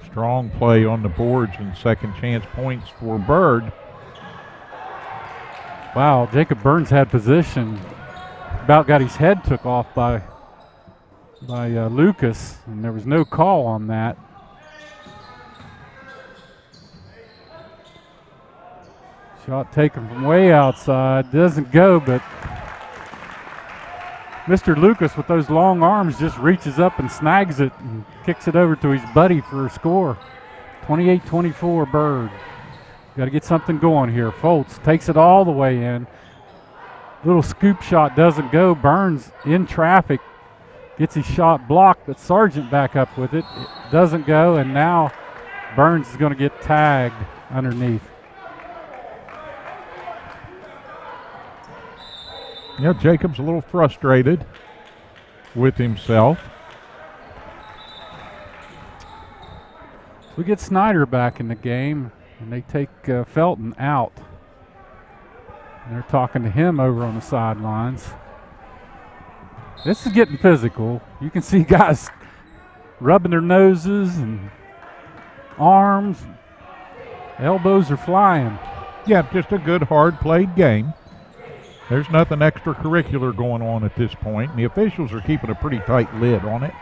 Strong play on the boards and second chance points for Bird. Wow, Jacob Burns had position. About got his head took off by Lucas, and there was no call on that. Shot taken from way outside, doesn't go, but Mr. Lucas with those long arms just reaches up and snags it and kicks it over to his buddy for a score. 28-24 Bird. Got to get something going here. Foltz takes it all the way in. Little scoop shot doesn't go. Burns in traffic gets his shot blocked, but Sargent back up with it. It doesn't go, and now Burns is going to get tagged underneath. Yeah, Jacob's a little frustrated with himself. We get Snyder back in the game, and they take Felton out. And they're talking to him over on the sidelines. This is getting physical. You can see guys rubbing their noses and arms. Elbows are flying. Yeah, just a good, hard-played game. There's nothing extracurricular going on at this point, and the officials are keeping a pretty tight lid on it.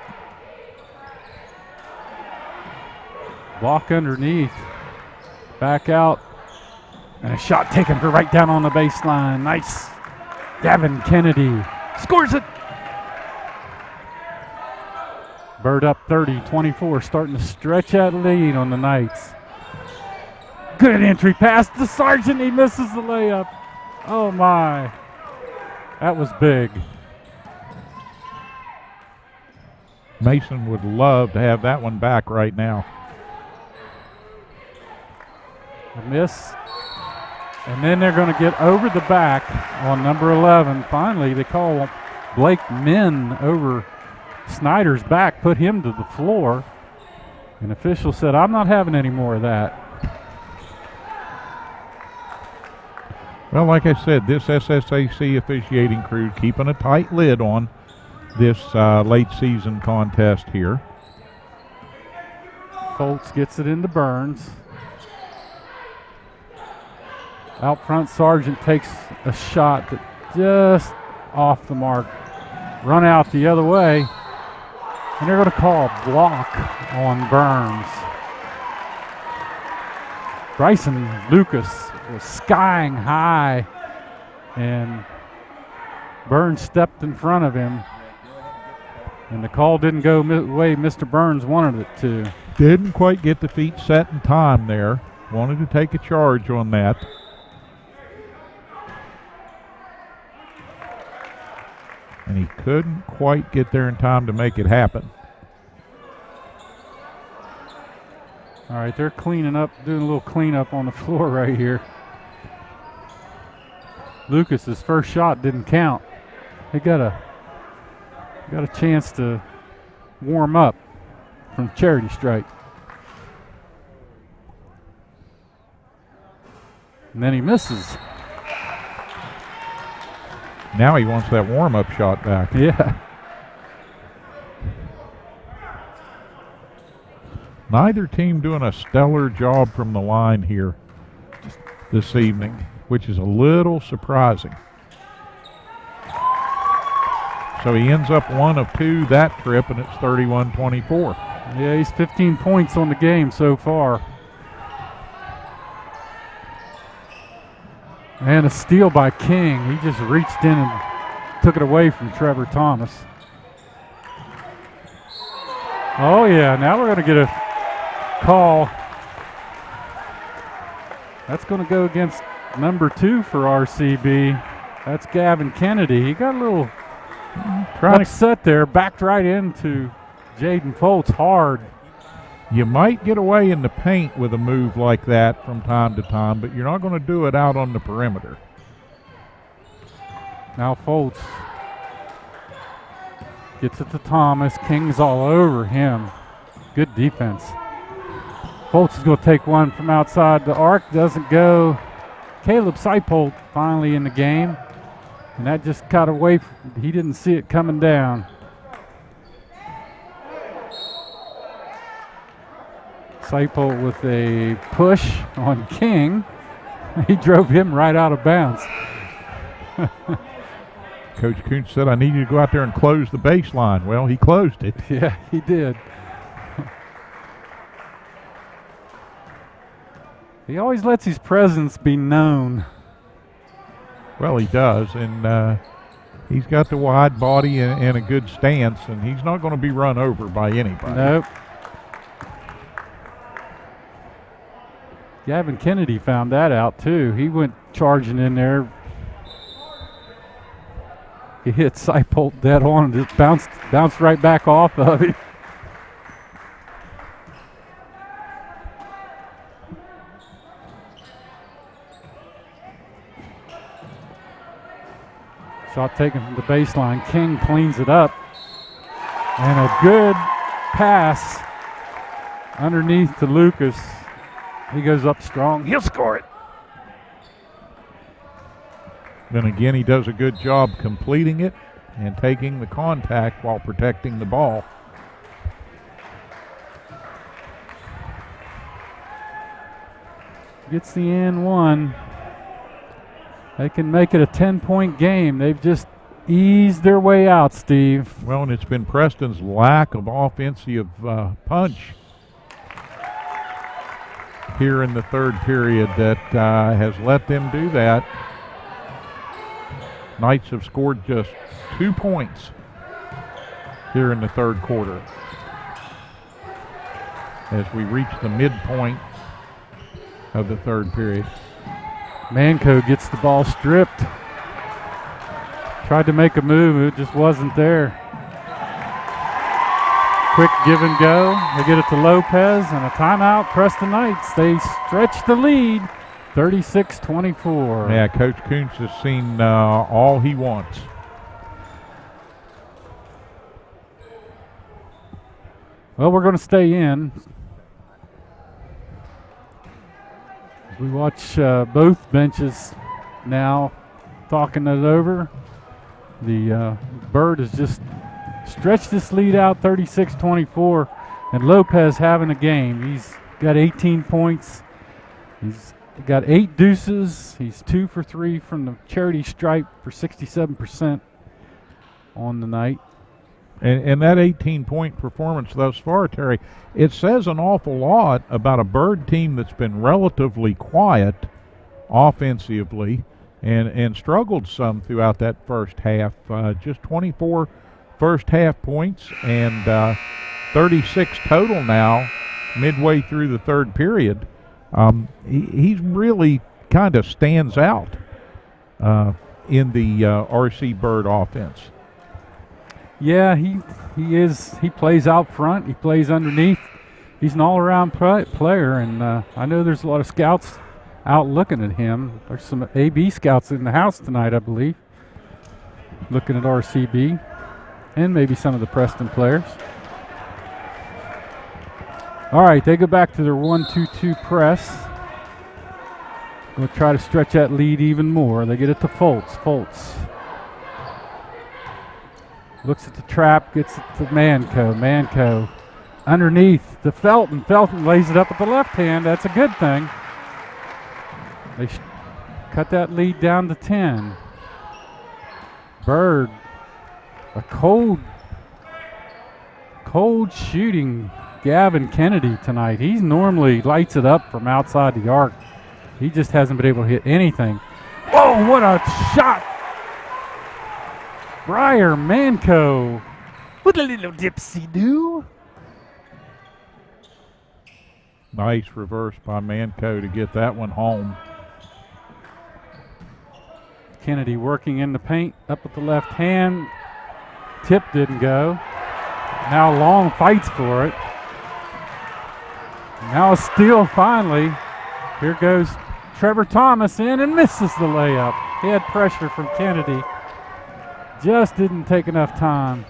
Block underneath. Back out. And a shot taken for right down on the baseline. Nice. Gavin Kennedy scores it. Bird up 30-24, starting to stretch that lead on the Knights. Good entry pass to Sargent. He misses the layup. Oh my, that was big. Mason would love to have that one back right now. A miss. And then they're going to get over the back on number 11. Finally, they call Blake Min over Snyder's back, put him to the floor. An official said, I'm not having any more of that. Well, like I said, this SSAC officiating crew keeping a tight lid on this late season contest here. Foltz gets it into Burns. Out front, Sargent takes a shot that just off the mark. Run out the other way. And they're going to call a block on Burns. Bryson Lucas was skying high, and Burns stepped in front of him. And the call didn't go the way Mr. Burns wanted it to. Didn't quite get the feet set in time there. Wanted to take a charge on that. And he couldn't quite get there in time to make it happen. All right, they're cleaning up, doing a little cleanup on the floor right here. Lucas's first shot didn't count. He got a chance to warm up from charity stripe. And then he misses. Now he wants that warm-up shot back. Yeah. Neither team doing a stellar job from the line here this evening, which is a little surprising. So he ends up 1 of 2 that trip, and it's 31-24. Yeah, he's 15 points on the game so far. And a steal by King. He just reached in and took it away from Trevor Thomas. Oh yeah, now we're going to get a call. That's going to go against number 2 for RCB. That's Gavin Kennedy. He got a little upset there, backed right into Jaden Foltz hard. You might get away in the paint with a move like that from time to time, but you're not going to do it out on the perimeter. Now Foltz gets it to Thomas. King's all over him. Good defense. Foltz is going to take one from outside the arc. Doesn't go. Caleb Seipold finally in the game. And that just got away. He didn't see it coming down. Seipold with a push on King. He drove him right out of bounds. Coach Kuntz said, I need you to go out there and close the baseline. Well, he closed it. Yeah, he did. He always lets his presence be known. Well, he does, and he's got the wide body and a good stance, and he's not going to be run over by anybody. Nope. Gavin Kennedy found that out too. He went charging in there. He hit Seipold dead on and just bounced right back off of him. Shot taken from the baseline. King cleans it up. And a good pass underneath to Lucas. He goes up strong. He'll score it. Then again, he does a good job completing it and taking the contact while protecting the ball. Gets the and one. They can make it a 10-point game. They've just eased their way out, Steve. Well, and it's been Preston's lack of offensive punch here in the third period that has let them do that. Knights have scored just 2 points here in the third quarter as we reach the midpoint of the third period. Manco gets the ball stripped. Tried to make a move, it just wasn't there. Quick give and go. They get it to Lopez and a timeout. Preston Knights, they stretch the lead, 36-24. Yeah, Coach Kuntz has seen all he wants. Well, we're going to stay in. We watch both benches now talking it over. The Bird has just stretched this lead out, 36-24, and Lopez having a game. He's got 18 points. He's got 8 deuces. He's 2 for 3 from the charity stripe for 67% on the night. And that 18-point performance thus far, Terry, it says an awful lot about a Bird team that's been relatively quiet offensively and struggled some throughout that first half. Just 24 first half points and 36 total now midway through the third period. He really kind of stands out in the RC Bird offense. Yeah, he is. He plays out front. He plays underneath. He's an all-around player, and I know there's a lot of scouts out looking at him. There's some AB scouts in the house tonight, I believe, looking at RCB and maybe some of the Preston players. All right, they go back to their 1-2-2 press. Going to try to stretch that lead even more. They get it to Foltz. Foltz looks at the trap, gets it to Manco. Manco underneath to Felton. Felton lays it up with the left hand. That's a good thing. They cut that lead down to 10. Bird, a cold shooting Gavin Kennedy tonight. He normally lights it up from outside the arc. He just hasn't been able to hit anything. Whoa, what a shot! Briar Manco with a little dipsy-do. Nice reverse by Manco to get that one home. Kennedy working in the paint, up with the left hand. Tip didn't go. Now Long fights for it. Now a steal finally. Here goes Trevor Thomas in and misses the layup. He had pressure from Kennedy. Just didn't take enough time.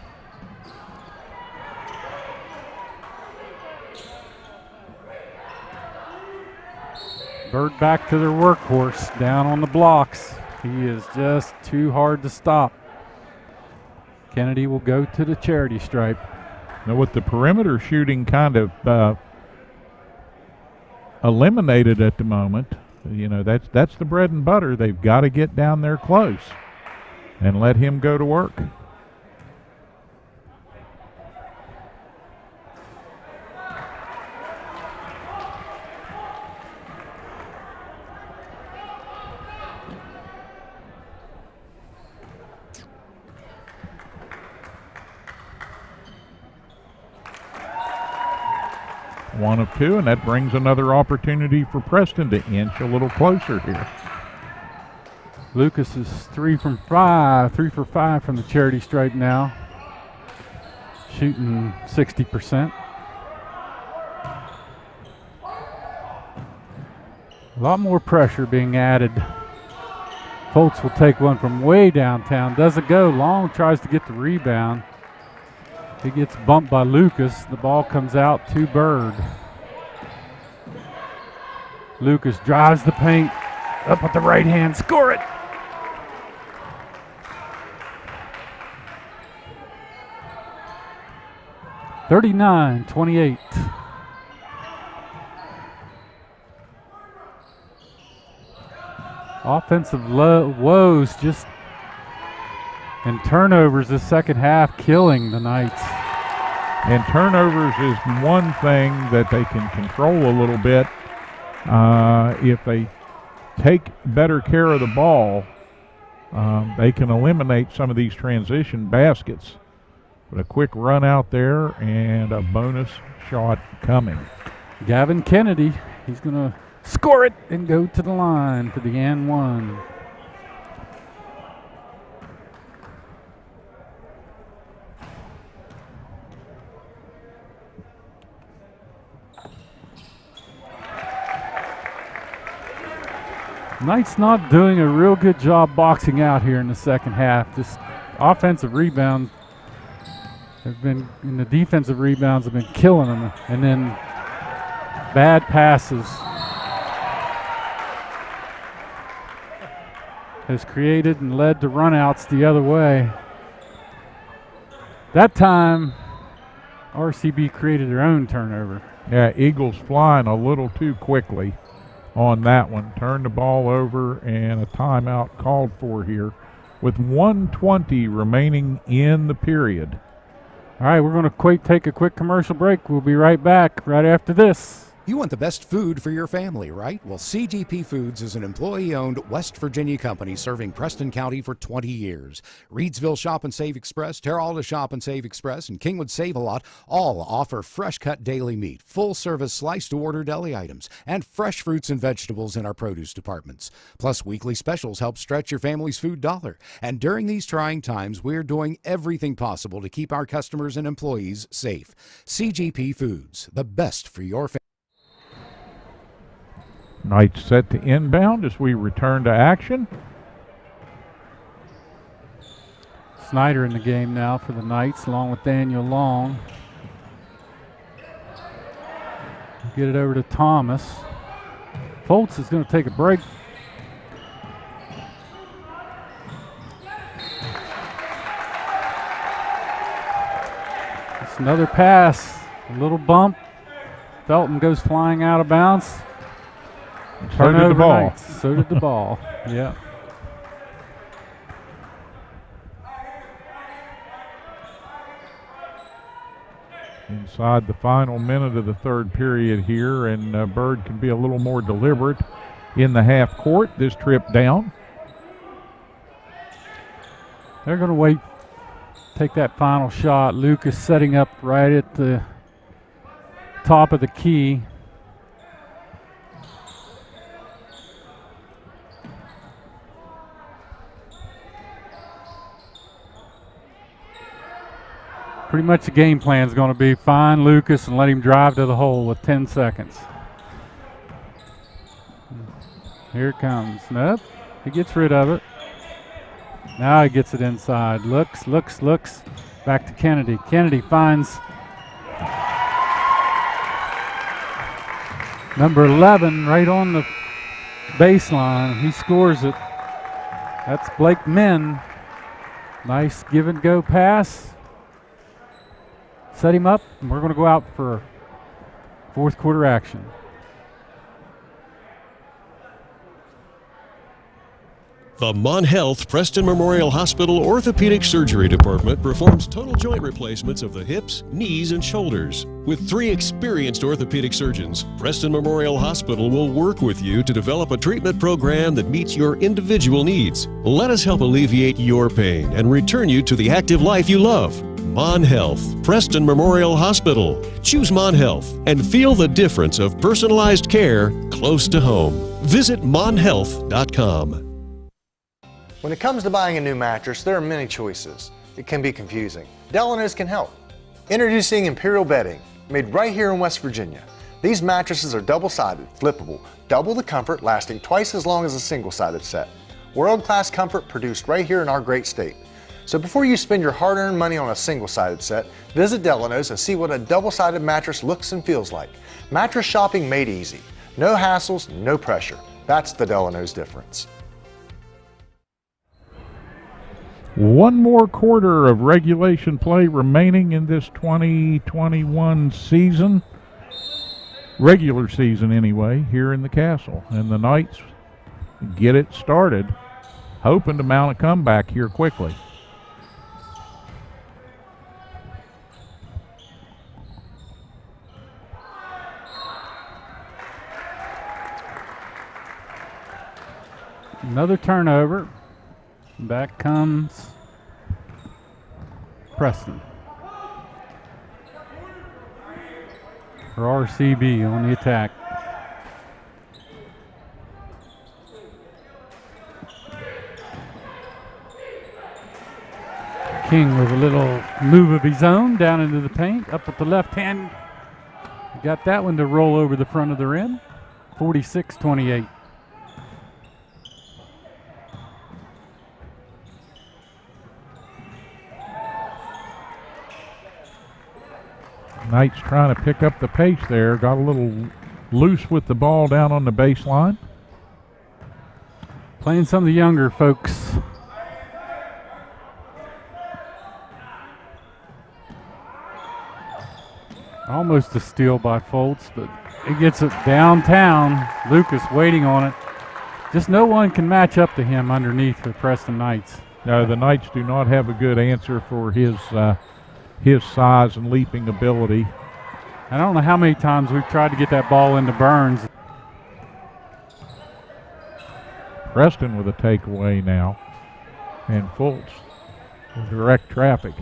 Bird back to their workhorse, down on the blocks. He is just too hard to stop. Kennedy will go to the charity stripe. Now with the perimeter shooting kind of eliminated at the moment, you know, that's the bread and butter. They've got to get down there close and let him go to work. One of two, and that brings another opportunity for Preston to inch a little closer here. Lucas is 3 for 5 from the charity stripe now, shooting 60%. A lot more pressure being added. Foltz will take one from way downtown. Doesn't go. Long tries to get the rebound. He gets bumped by Lucas. The ball comes out to Bird. Lucas drives the paint. Up with the right hand. Score it! (39-28). Offensive woes just and turnovers the second half killing the Knights. And turnovers is one thing that they can control a little bit. If they take better care of the ball, they can eliminate some of these transition baskets. But a quick run out there and a bonus shot coming. Gavin Kennedy, he's going to score it and go to the line for the and one. Knights not doing a real good job boxing out here in the second half. Just offensive rebounds have been, and the defensive rebounds have been killing them, and then bad passes has created and led to runouts the other way. That time, RCB created their own turnover. Yeah, Eagles flying a little too quickly on that one. Turned the ball over and a timeout called for here with 1:20 remaining in the period. All right, we're going to take a quick commercial break. We'll be right back right after this. You want the best food for your family, right? Well, CGP Foods is an employee-owned West Virginia company serving Preston County for 20 years. Reedsville Shop and Save Express, Terralta Shop and Save Express, and Kingwood Save A Lot all offer fresh-cut daily meat, full-service slice-to-order deli items, and fresh fruits and vegetables in our produce departments. Plus, weekly specials help stretch your family's food dollar. And during these trying times, we're doing everything possible to keep our customers and employees safe. CGP Foods, the best for your family. Knights set to inbound as we return to action. Snyder in the game now for the Knights, along with Daniel Long. Get it over to Thomas. Foltz is going to take a break. It's another pass, a little bump. Felton goes flying out of bounds. So did the ball. Knights. So did the ball. Yeah. Inside the final minute of the third period here, and Bird can be a little more deliberate in the half court this trip down. They're going to wait, take that final shot. Lucas setting up right at the top of the key. Pretty much the game plan is going to be find Lucas and let him drive to the hole with 10 seconds. Here it comes. Nope. He gets rid of it. Now he gets it inside. Looks. Back to Kennedy. Kennedy finds number 11 right on the baseline. He scores it. That's Blake Min. Nice give and go pass. Set him up, and we're going to go out for fourth quarter action. The Mon Health Preston Memorial Hospital Orthopedic Surgery Department performs total joint replacements of the hips, knees, and shoulders. With 3 experienced orthopedic surgeons, Preston Memorial Hospital will work with you to develop a treatment program that meets your individual needs. Let us help alleviate your pain and return you to the active life you love. Mon Health, Preston Memorial Hospital. Choose Mon Health and feel the difference of personalized care close to home. Visit monhealth.com. When it comes to buying a new mattress, there are many choices. It can be confusing. Delano's can help. Introducing Imperial Bedding, made right here in West Virginia. These mattresses are double-sided, flippable, double the comfort, lasting twice as long as a single-sided set. World-class comfort produced right here in our great state. So before you spend your hard-earned money on a single-sided set, visit Delano's and see what a double-sided mattress looks and feels like. Mattress shopping made easy. No hassles, no pressure. That's the Delano's difference. One more quarter of regulation play remaining in this 2021 season. Regular season anyway, here in the Castle. And the Knights get it started, hoping to mount a comeback here quickly. Another turnover. Back comes Preston. For RCB on the attack. King with a little move of his own down into the paint, up with the left hand. Got that one to roll over the front of the rim. 46-28. Knights trying to pick up the pace there. Got a little loose with the ball down on the baseline. Playing some of the younger folks. Almost a steal by Foltz, but he gets it downtown. Lucas waiting on it. Just no one can match up to him underneath for Preston Knights. No, the Knights do not have a good answer for his size and leaping ability. I don't know how many times we've tried to get that ball into Burns. Preston with a takeaway now, and Foltz will direct traffic.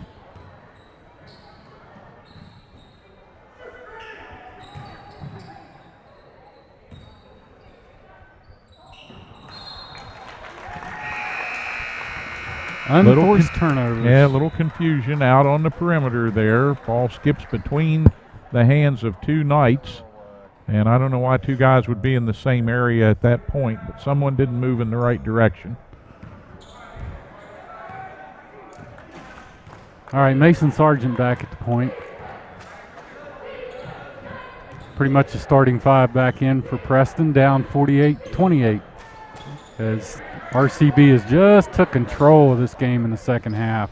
Unforced turnovers. Yeah, a little confusion out on the perimeter there. Ball skips between the hands of two Knights. And I don't know why two guys would be in the same area at that point, but someone didn't move in the right direction. All right, Mason Sargent back at the point. Pretty much the starting five back in for Preston, down 48-28. As RCB has just took control of this game in the second half.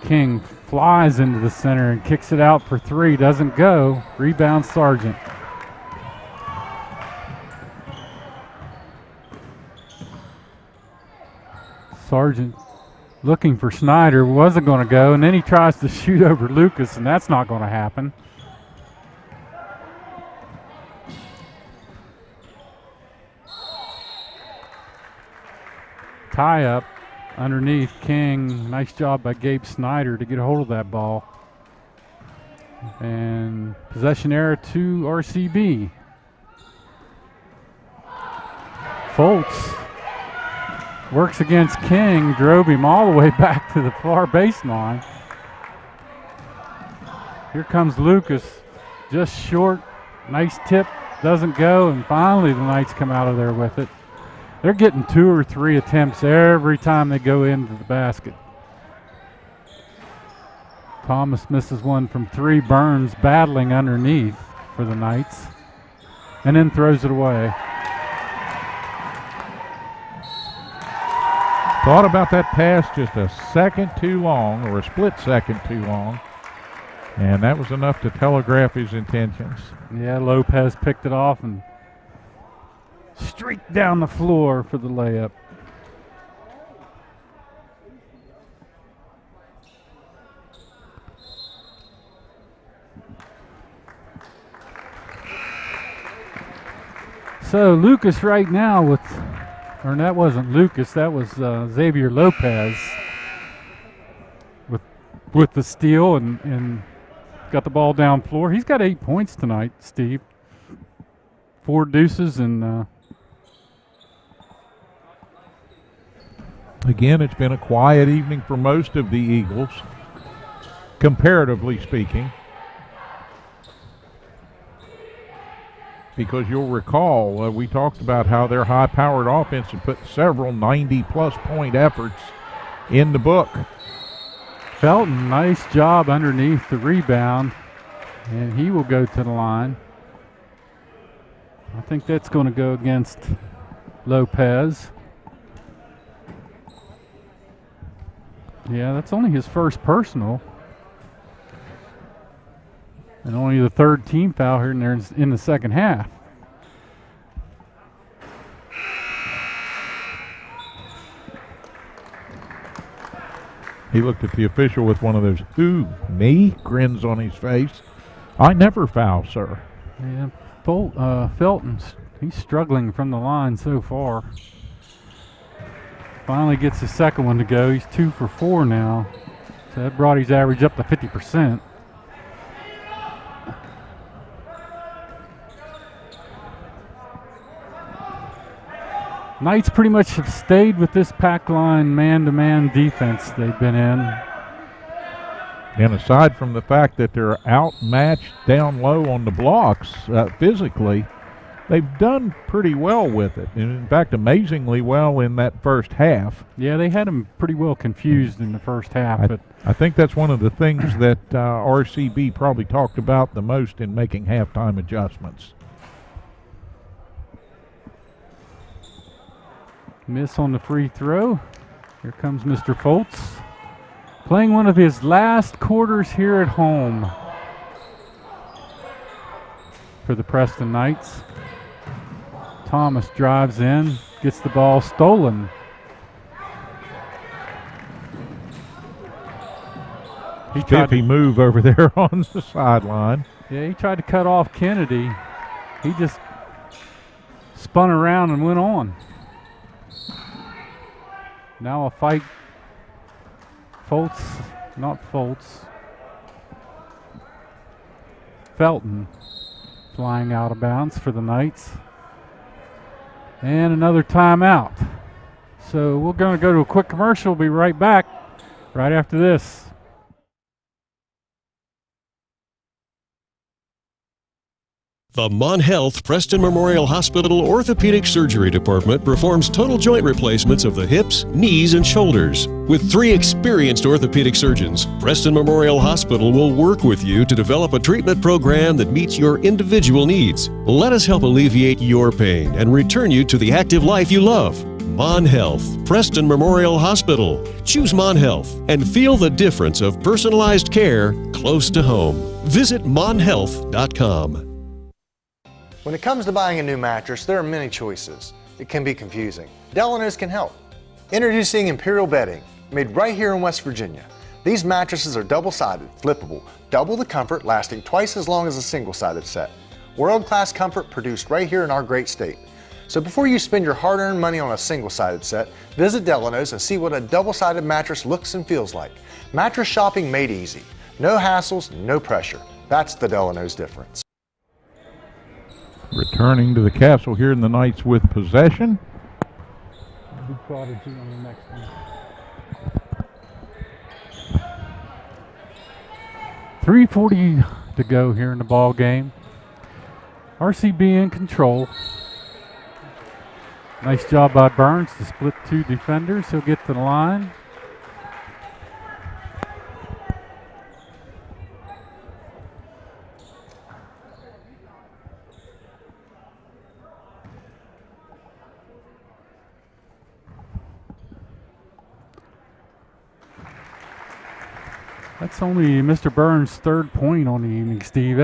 King flies into the center and kicks it out for three. Doesn't go. Rebound Sargent. Sargent looking for Snyder. Wasn't going to go, and then he tries to shoot over Lucas, and that's not going to happen. Tie up underneath King. Nice job by Gabe Snyder to get a hold of that ball. And possession error to RCB. Foltz works against King, drove him all the way back to the far baseline. Here comes Lucas, just short, nice tip, doesn't go, and finally the Knights come out of there with it. They're getting 2 or 3 attempts every time they go into the basket. Thomas misses one from 3. Burns battling underneath for the Knights, and then throws it away. Thought about that pass just a second too long, or a split second too long, and that was enough to telegraph his intentions. Yeah, Lopez picked it off and streaked down the floor for the layup. So Lucas right now with, or that wasn't Lucas, that was Xavier Lopez with the steal and got the ball down floor. He's got 8 points tonight, Steve. 4 deuces and again, it's been a quiet evening for most of the Eagles, comparatively speaking. Because you'll recall, we talked about how their high-powered offense had put several 90-plus point efforts in the book. Felton, nice job underneath the rebound, and he will go to the line. I think that's going to go against Lopez. Yeah, that's only his first personal. And only the 3rd team foul here in the second half. He looked at the official with one of those, "Who, me?" grins on his face. "I never foul, sir." Yeah, Felton, he's struggling from the line so far. Finally gets his second one to go. He's 2 for 4 now. So that brought his average up to 50%. Knights pretty much have stayed with this pack line man-to-man defense they've been in. And aside from the fact that they're outmatched down low on the blocks physically, they've done pretty well with it. And in fact, amazingly well in that first half. Yeah, they had them pretty well confused in the first half. But I think that's one of the things that RCB probably talked about the most in making halftime adjustments. Miss on the free throw. Here comes Mr. Foltz, playing one of his last quarters here at home for the Preston Knights. Thomas drives in, gets the ball stolen. Stiffy move over there on the sideline. Yeah, he tried to cut off Kennedy. He just spun around and went on. Now a fight. Felton flying out of bounds for the Knights. And another timeout. So we're going to go to a quick commercial. We'll be right back right after this. The Mon Health Preston Memorial Hospital Orthopedic Surgery Department performs total joint replacements of the hips, knees, and shoulders. With 3 experienced orthopedic surgeons, Preston Memorial Hospital will work with you to develop a treatment program that meets your individual needs. Let us help alleviate your pain and return you to the active life you love. Mon Health, Preston Memorial Hospital. Choose Mon Health and feel the difference of personalized care close to home. Visit monhealth.com. When it comes to buying a new mattress, there are many choices. It can be confusing. Delano's can help. Introducing Imperial Bedding, made right here in West Virginia. These mattresses are double-sided, flippable, double the comfort, lasting twice as long as a single-sided set. World-class comfort produced right here in our great state. So before you spend your hard-earned money on a single-sided set, visit Delano's and see what a double-sided mattress looks and feels like. Mattress shopping made easy. No hassles, no pressure. That's the Delano's difference. Returning to the castle here in the Knights with possession. On the next one. 3:40 to go here in the ball game. RCB in control. Nice job by Burns to split 2 defenders. He'll get to the line. That's only Mr. Burns' 3rd point on the evening, Steve.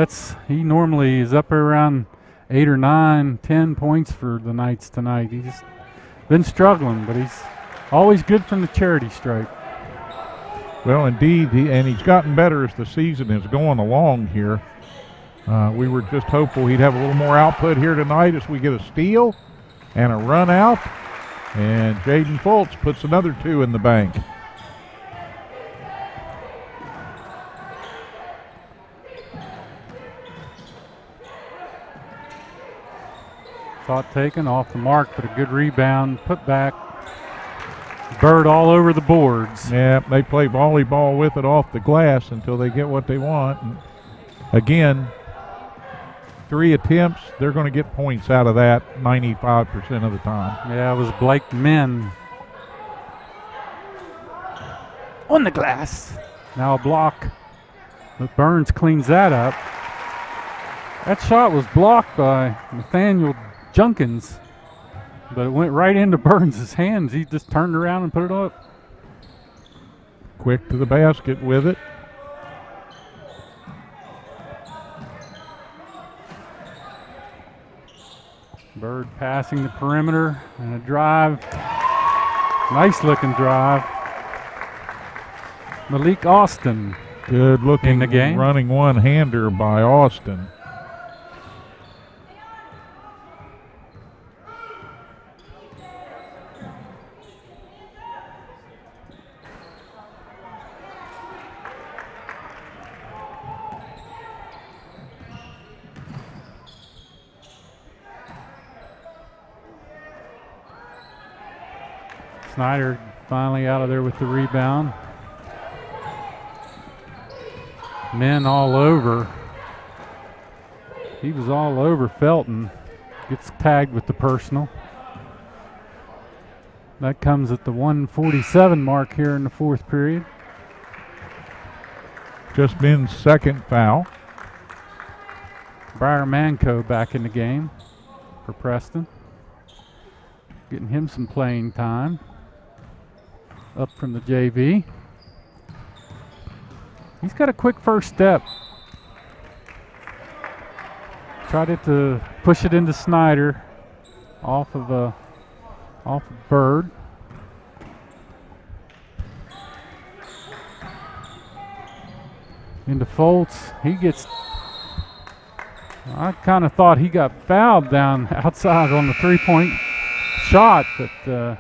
He normally is up around 8 or 9, 10 points for the Knights tonight. He's been struggling, but he's always good from the charity stripe. Well, indeed, and he's gotten better as the season is going along here. We were just hopeful he'd have a little more output here tonight as we get a steal and a run out. And Jaden Fultz puts another 2 in the bank. Shot taken off the mark, but a good rebound, put back. Bird all over the boards. Yeah, they play volleyball with it off the glass until they get what they want. And again, 3 attempts, they're going to get points out of that 95% of the time. Yeah, it was Blake Min on the glass. Now a block, but Burns cleans that up. That shot was blocked by Nathaniel Junkins, but it went right into Burns' hands. He just turned around and put it up. Quick to the basket with it. Bird passing the perimeter and a drive. Nice looking drive. Malik Austin. Good looking in the game. Running one-hander by Austin. Snyder finally out of there with the rebound. Men all over. He was all over Felton. gets tagged with the personal. That comes at the 1:47 mark here in the fourth period. Just Ben's second foul. Briar Manco back in the game for Preston. Getting him some playing time. Up from the JV. He's got a quick first step. Tried to push it into Snyder off of Bird. Into Foltz. He gets, I kind of thought he got fouled down outside on the three-point shot, but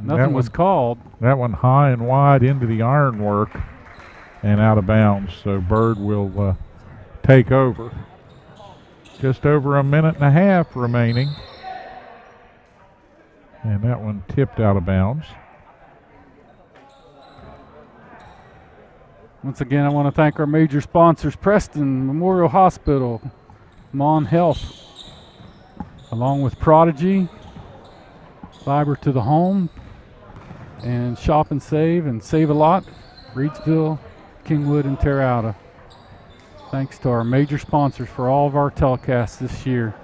nothing was called. That one high and wide into the ironwork and out of bounds. So Bird will take over. Just over a minute and a half remaining. And that one tipped out of bounds. Once again, I want to thank our major sponsors, Preston Memorial Hospital, Mon Health, along with Prodigy, Fiber to the Home, and Shop and Save a Lot, Reedsville, Kingwood, and Terre-Haute. Thanks to our major sponsors for all of our telecasts this year.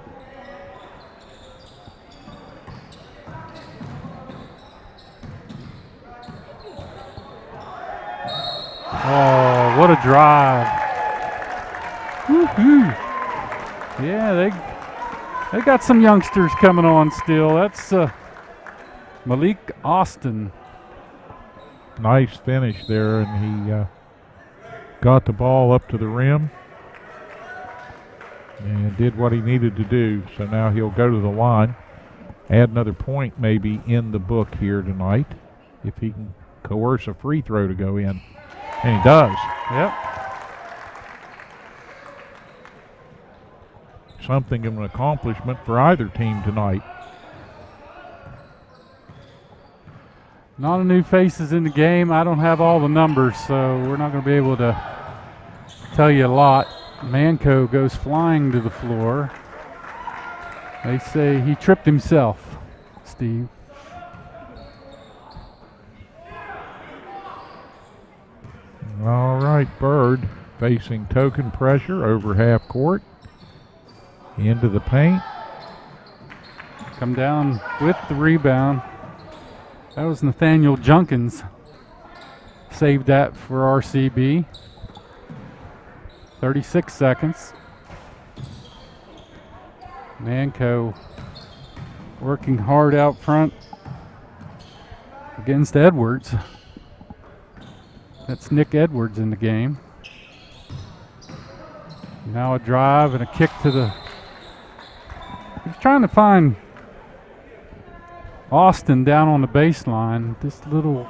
Oh, what a drive. Woo-hoo. Yeah, they got some youngsters coming on still. That's Malik Austin. Nice finish there, and he got the ball up to the rim and did what he needed to do. So now he'll go to the line, add another point maybe in the book here tonight if he can coerce a free throw to go in. And he does. Yep. Something of an accomplishment for either team tonight. Not a new faces in the game. I don't have all the numbers, so we're not going to be able to tell you a lot. Manco goes flying to the floor. They say he tripped himself, Steve. All right, Bird facing token pressure over half court. Into the paint. Come down with the rebound. That was Nathaniel Junkins. Saved that for RCB. 36 seconds. Manco working hard out front against Edwards. That's Nick Edwards in the game. Now a drive and a kick to the... He's trying to find Austin down on the baseline. This little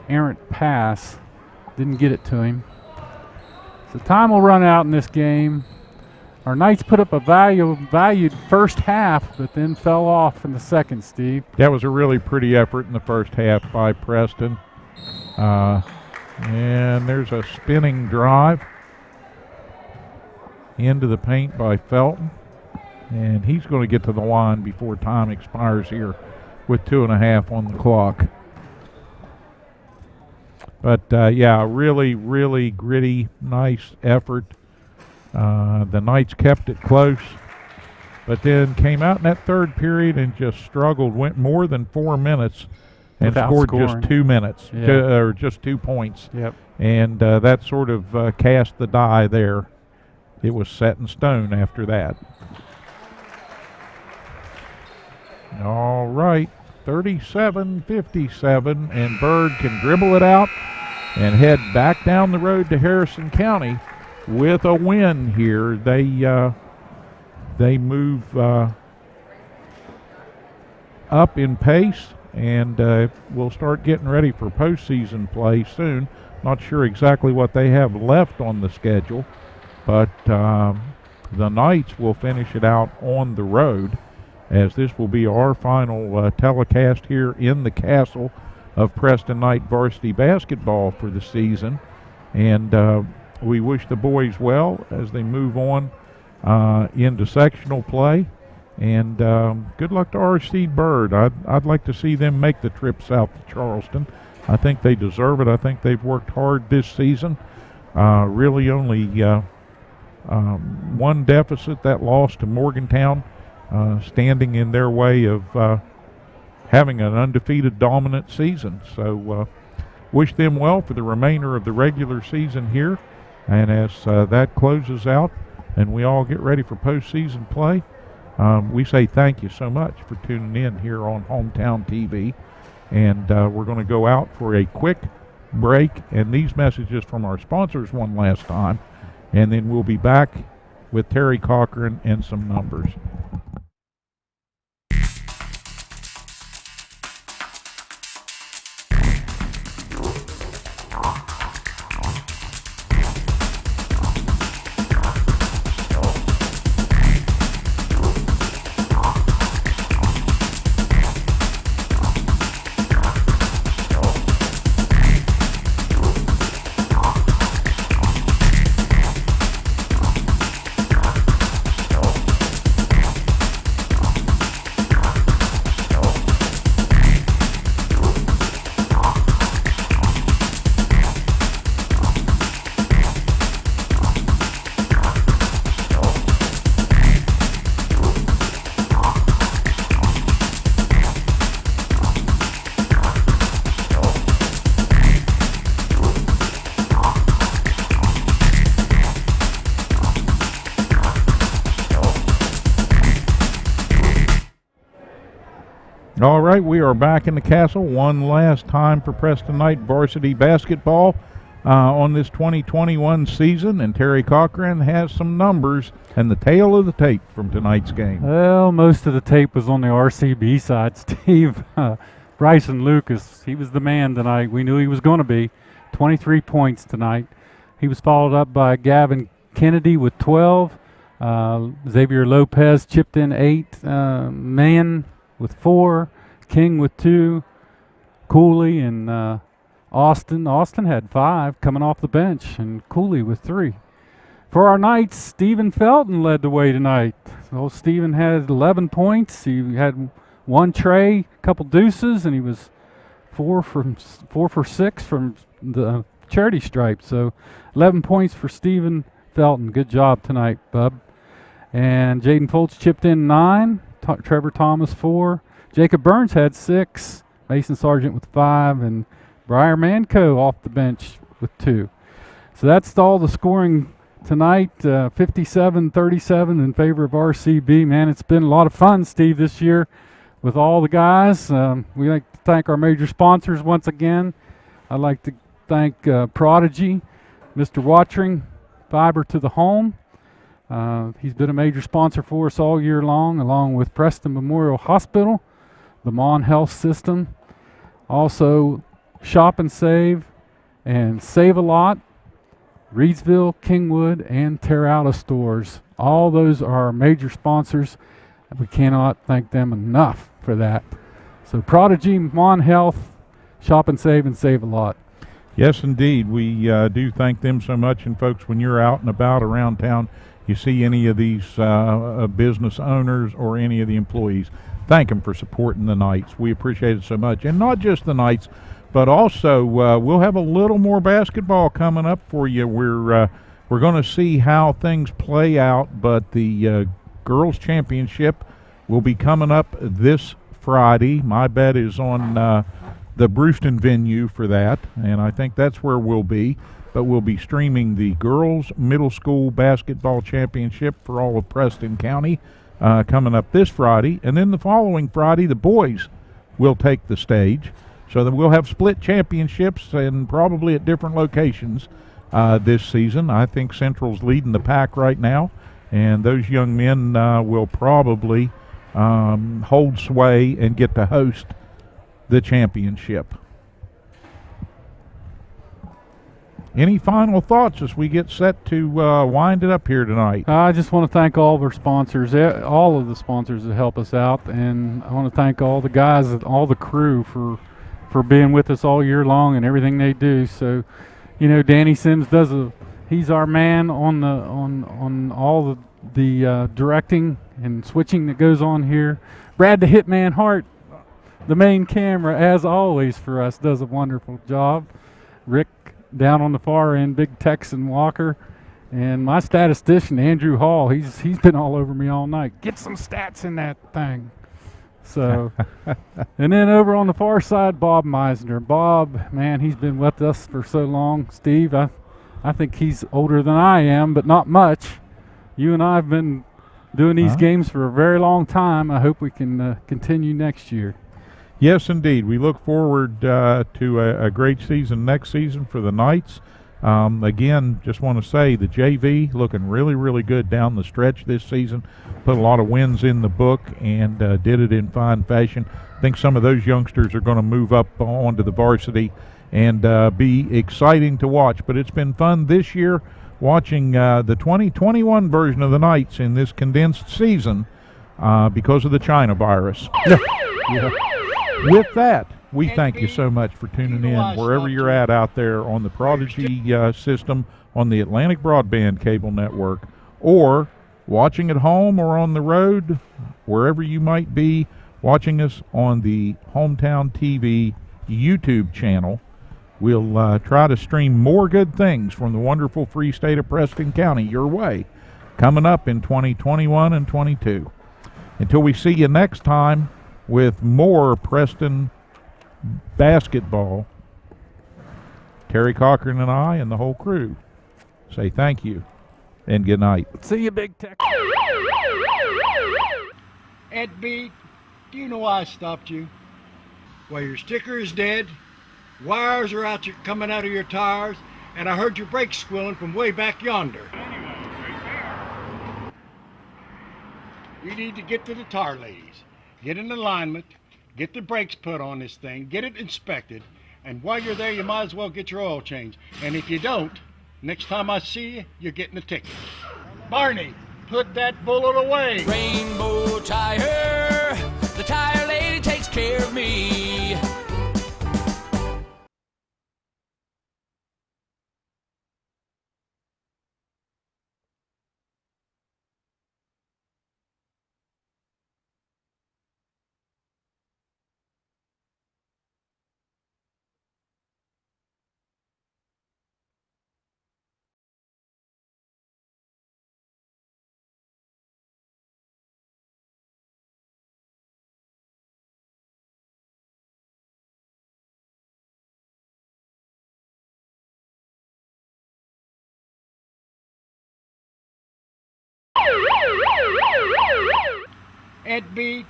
errant pass didn't get it to him. So time will run out in this game. Our Knights put up a valued first half, but then fell off in the second, Steve. That was a really pretty effort in the first half by Preston. And there's a spinning drive into the paint by Felton. And he's going to get to the line before time expires here with 2.5 on the clock. But, yeah, really, really gritty, nice effort. The Knights kept it close, but then came out in that third period and just struggled, went more than 4 minutes and scored just 2 minutes, or just 2 points. Yep. And that sort of cast the die there. It was set in stone after that. All right, 37-57, and Bird can dribble it out and head back down the road to Harrison County with a win here. They move up in pace, and we'll start getting ready for postseason play soon. Not sure exactly what they have left on the schedule, but the Knights will finish it out on the road, as this will be our final telecast here in the castle of Preston Knight varsity basketball for the season. And we wish the boys well as they move on into sectional play. And good luck to RC Bird. I'd like to see them make the trip south to Charleston. I think they deserve it. I think they've worked hard this season. Really only one deficit, that loss to Morgantown, standing in their way of having an undefeated dominant season. So wish them well for the remainder of the regular season here. And as that closes out and we all get ready for postseason play, we say thank you so much for tuning in here on Hometown TV. And we're going to go out for a quick break and these messages from our sponsors one last time. And then we'll be back with Terry Cochran and some numbers. All right, we are back in the castle one last time for Preston Knight varsity basketball on this 2021 season, and Terry Cochran has some numbers and the tail of the tape from tonight's game. Well, most of the tape was on the RCB side, Steve. Bryson Lucas, he was the man tonight. We knew he was going to be. 23 points tonight. He was followed up by Gavin Kennedy with 12. Xavier Lopez chipped in 8. Mann with 4, King with 2, Cooley and Austin. Austin had 5 coming off the bench, and Cooley with 3. For our Knights, Stephen Felton led the way tonight. So Stephen had 11 points. He had 1 tray, a couple deuces, and he was 4 for 6 from the charity stripe. So 11 points for Stephen Felton. Good job tonight, bub. And Jaden Foltz chipped in 9. Trevor Thomas 4. Jacob Burns had 6. Mason Sargent with 5. And Briar Manco off the bench with 2. So that's all the scoring tonight. 57-37 in favor of RCB. Man, it's been a lot of fun, Steve, this year with all the guys. We like to thank our major sponsors once again. I'd like to thank Prodigy, Mr. Watering, Fiber to the Home. He's been a major sponsor for us all year long, along with Preston Memorial Hospital, the Mon Health System, also Shop and Save and Save a Lot, Reedsville, Kingwood, and Terrata Stores. All those are our major sponsors, and we cannot thank them enough for that. So Prodigy, Mon Health, Shop and Save a Lot. Yes, indeed. We do thank them so much. And folks, when you're out and about around town, you see any of these business owners or any of the employees, thank them for supporting the Knights. We appreciate it so much. And not just the Knights, but also we'll have a little more basketball coming up for you. We're going to see how things play out, but the girls' championship will be coming up this Friday. My bet is on the Brewston venue for that, and I think that's where we'll be. But we'll be streaming the girls' middle school basketball championship for all of Preston County coming up this Friday. And then the following Friday, the boys will take the stage. So that we'll have split championships and probably at different locations this season. I think Central's leading the pack right now, and those young men will probably hold sway and get to host the championship. Any final thoughts as we get set to wind it up here tonight? I just want to thank all of our sponsors, all of the sponsors that help us out, and I want to thank all the guys, all the crew for being with us all year long and everything they do. So, you know, Danny Sims he's our man on all the directing and switching that goes on here. Brad the Hitman Hart, the main camera, as always for us, does a wonderful job. Rick down on the far end, Big Texan Walker, and my statistician Andrew Hall. He's been all over me all night. Get some stats in that thing. So, and then over on the far side, Bob Meisner. Bob, man, he's been with us for so long. Steve, I think he's older than I am, but not much. You and I have been doing these games for a very long time. I hope we can continue next year. Yes, indeed. We look forward to a great season next season for the Knights. Again, just want to say the JV looking really, really good down the stretch this season. Put a lot of wins in the book and did it in fine fashion. I think some of those youngsters are going to move up onto the varsity and be exciting to watch. But it's been fun this year watching the 2021 version of the Knights in this condensed season because of the China virus. Yeah. With that, we thank you so much for tuning in wherever you're at out there on the Prodigy system, on the Atlantic Broadband Cable Network, or watching at home or on the road, wherever you might be, watching us on the Hometown TV YouTube channel. We'll try to stream more good things from the wonderful free state of Preston County your way coming up in 2021 and 22. Until we see you next time with more Preston basketball, Terry Cochran and I and the whole crew say thank you and good night. See you, Big Tech. Ed B, do you know why I stopped you? Well, your sticker is dead, wires are coming out of your tires, and I heard your brakes squealing from way back yonder. You need to get to the tar ladies. Get in alignment, get the brakes put on this thing, get it inspected, and while you're there, you might as well get your oil changed. And if you don't, next time I see you, you're getting a ticket. Barney, put that bullet away. Rainbow Tire, the tire lady takes care of me. Ed B,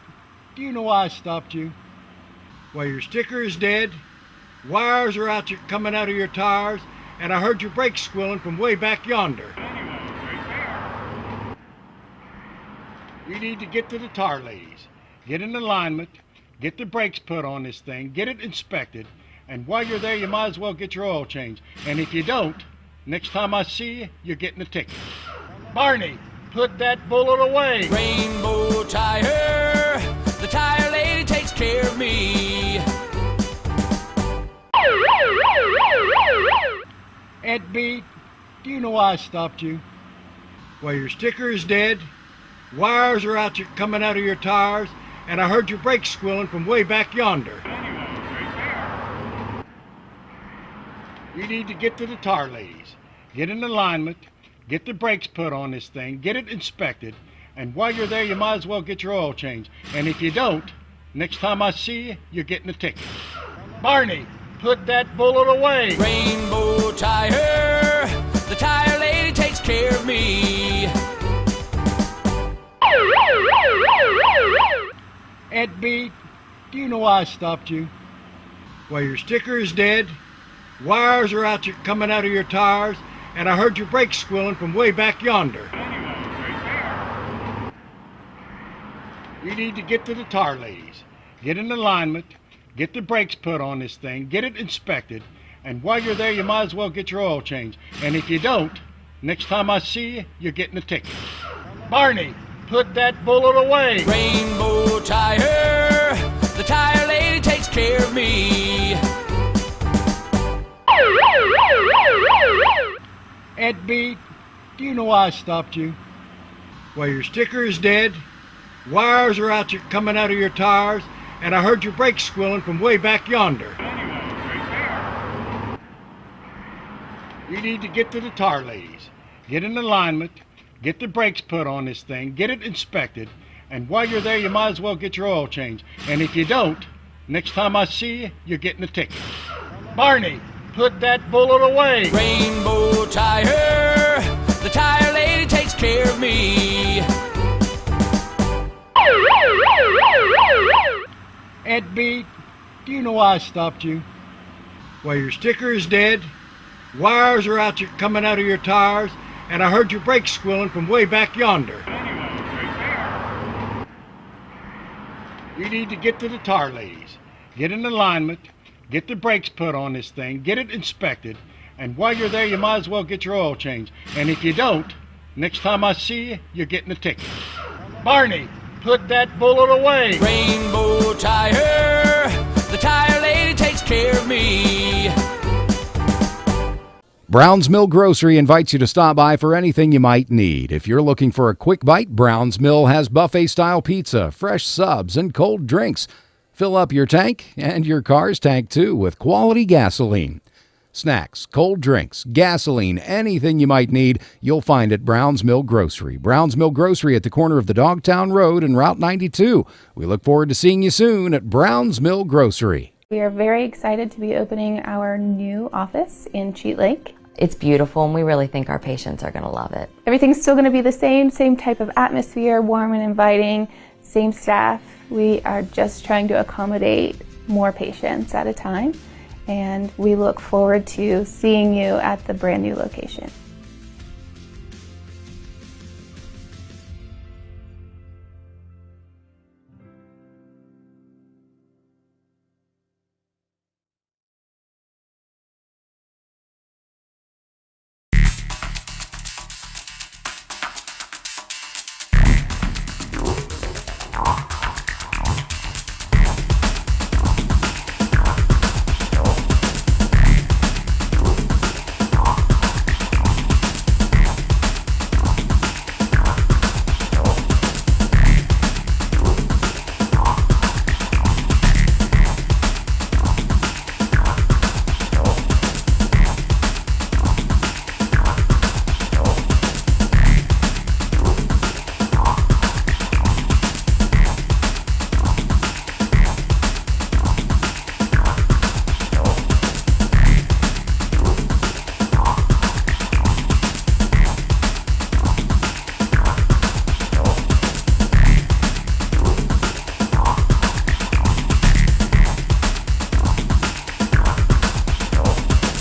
do you know why I stopped you? Well, your sticker is dead, wires are coming out of your tires, and I heard your brakes squealing from way back yonder. You need to get to the tar ladies. Get in alignment, get the brakes put on this thing, get it inspected, and while you're there, you might as well get your oil changed. And if you don't, next time I see you, you're getting a ticket. Barney, put that bullet away. Rainbow Tire, the tire lady takes care of me. Ed B, do you know why I stopped you? Well, your sticker is dead, wires are coming out of your tires, and I heard your brakes squealing from way back yonder. You need to get to the tar ladies. Get in alignment, get the brakes put on this thing, get it inspected, and while you're there, you might as well get your oil changed. And if you don't, next time I see you, you're getting a ticket. Barney, put that bullet away. Rainbow Tire, the tire lady takes care of me. Ed B, do you know why I stopped you? Well, your sticker is dead, wires are coming out of your tires, and I heard your brakes squealing from way back yonder. You need to get to the tar ladies. Get in alignment, get the brakes put on this thing, get it inspected, and while you're there, you might as well get your oil changed. And if you don't, next time I see you, you're getting a ticket. Barney, put that bullet away. Rainbow Tire, the tire lady takes care of me. Ed B, do you know why I stopped you? Well, your sticker is dead, wires are coming out of your tires, and I heard your brakes squealing from way back yonder. You need to get to the tire ladies, get in alignment, get the brakes put on this thing, get it inspected, and while you're there, you might as well get your oil changed. And if you don't, next time I see you, you're getting a ticket. Barney, put that bullet away. Rainbow Tire, the tire lady takes care of me. Ed B, do you know why I stopped you? Well, your sticker is dead, wires are coming out of your tires, and I heard your brakes squealing from way back yonder. You need to get to the tire ladies, get in alignment, get the brakes put on this thing, get it inspected, and while you're there, you might as well get your oil changed. And if you don't, next time I see you, you're getting a ticket. Barney, put that bullet away. Rainbow Tire, the tire lady takes care of me. Brown's Mill Grocery invites you to stop by for anything you might need. If you're looking for a quick bite, Brown's Mill has buffet-style pizza, fresh subs, and cold drinks. Fill up your tank and your car's tank, too, with quality gasoline. Snacks, cold drinks, gasoline, anything you might need, you'll find at Brown's Mill Grocery. Brown's Mill Grocery at the corner of the Dogtown Road and Route 92. We look forward to seeing you soon at Brown's Mill Grocery. We are very excited to be opening our new office in Cheat Lake. It's beautiful, and we really think our patients are going to love it. Everything's still going to be the same type of atmosphere, warm and inviting, same staff. We are just trying to accommodate more patients at a time, and we look forward to seeing you at the brand new location.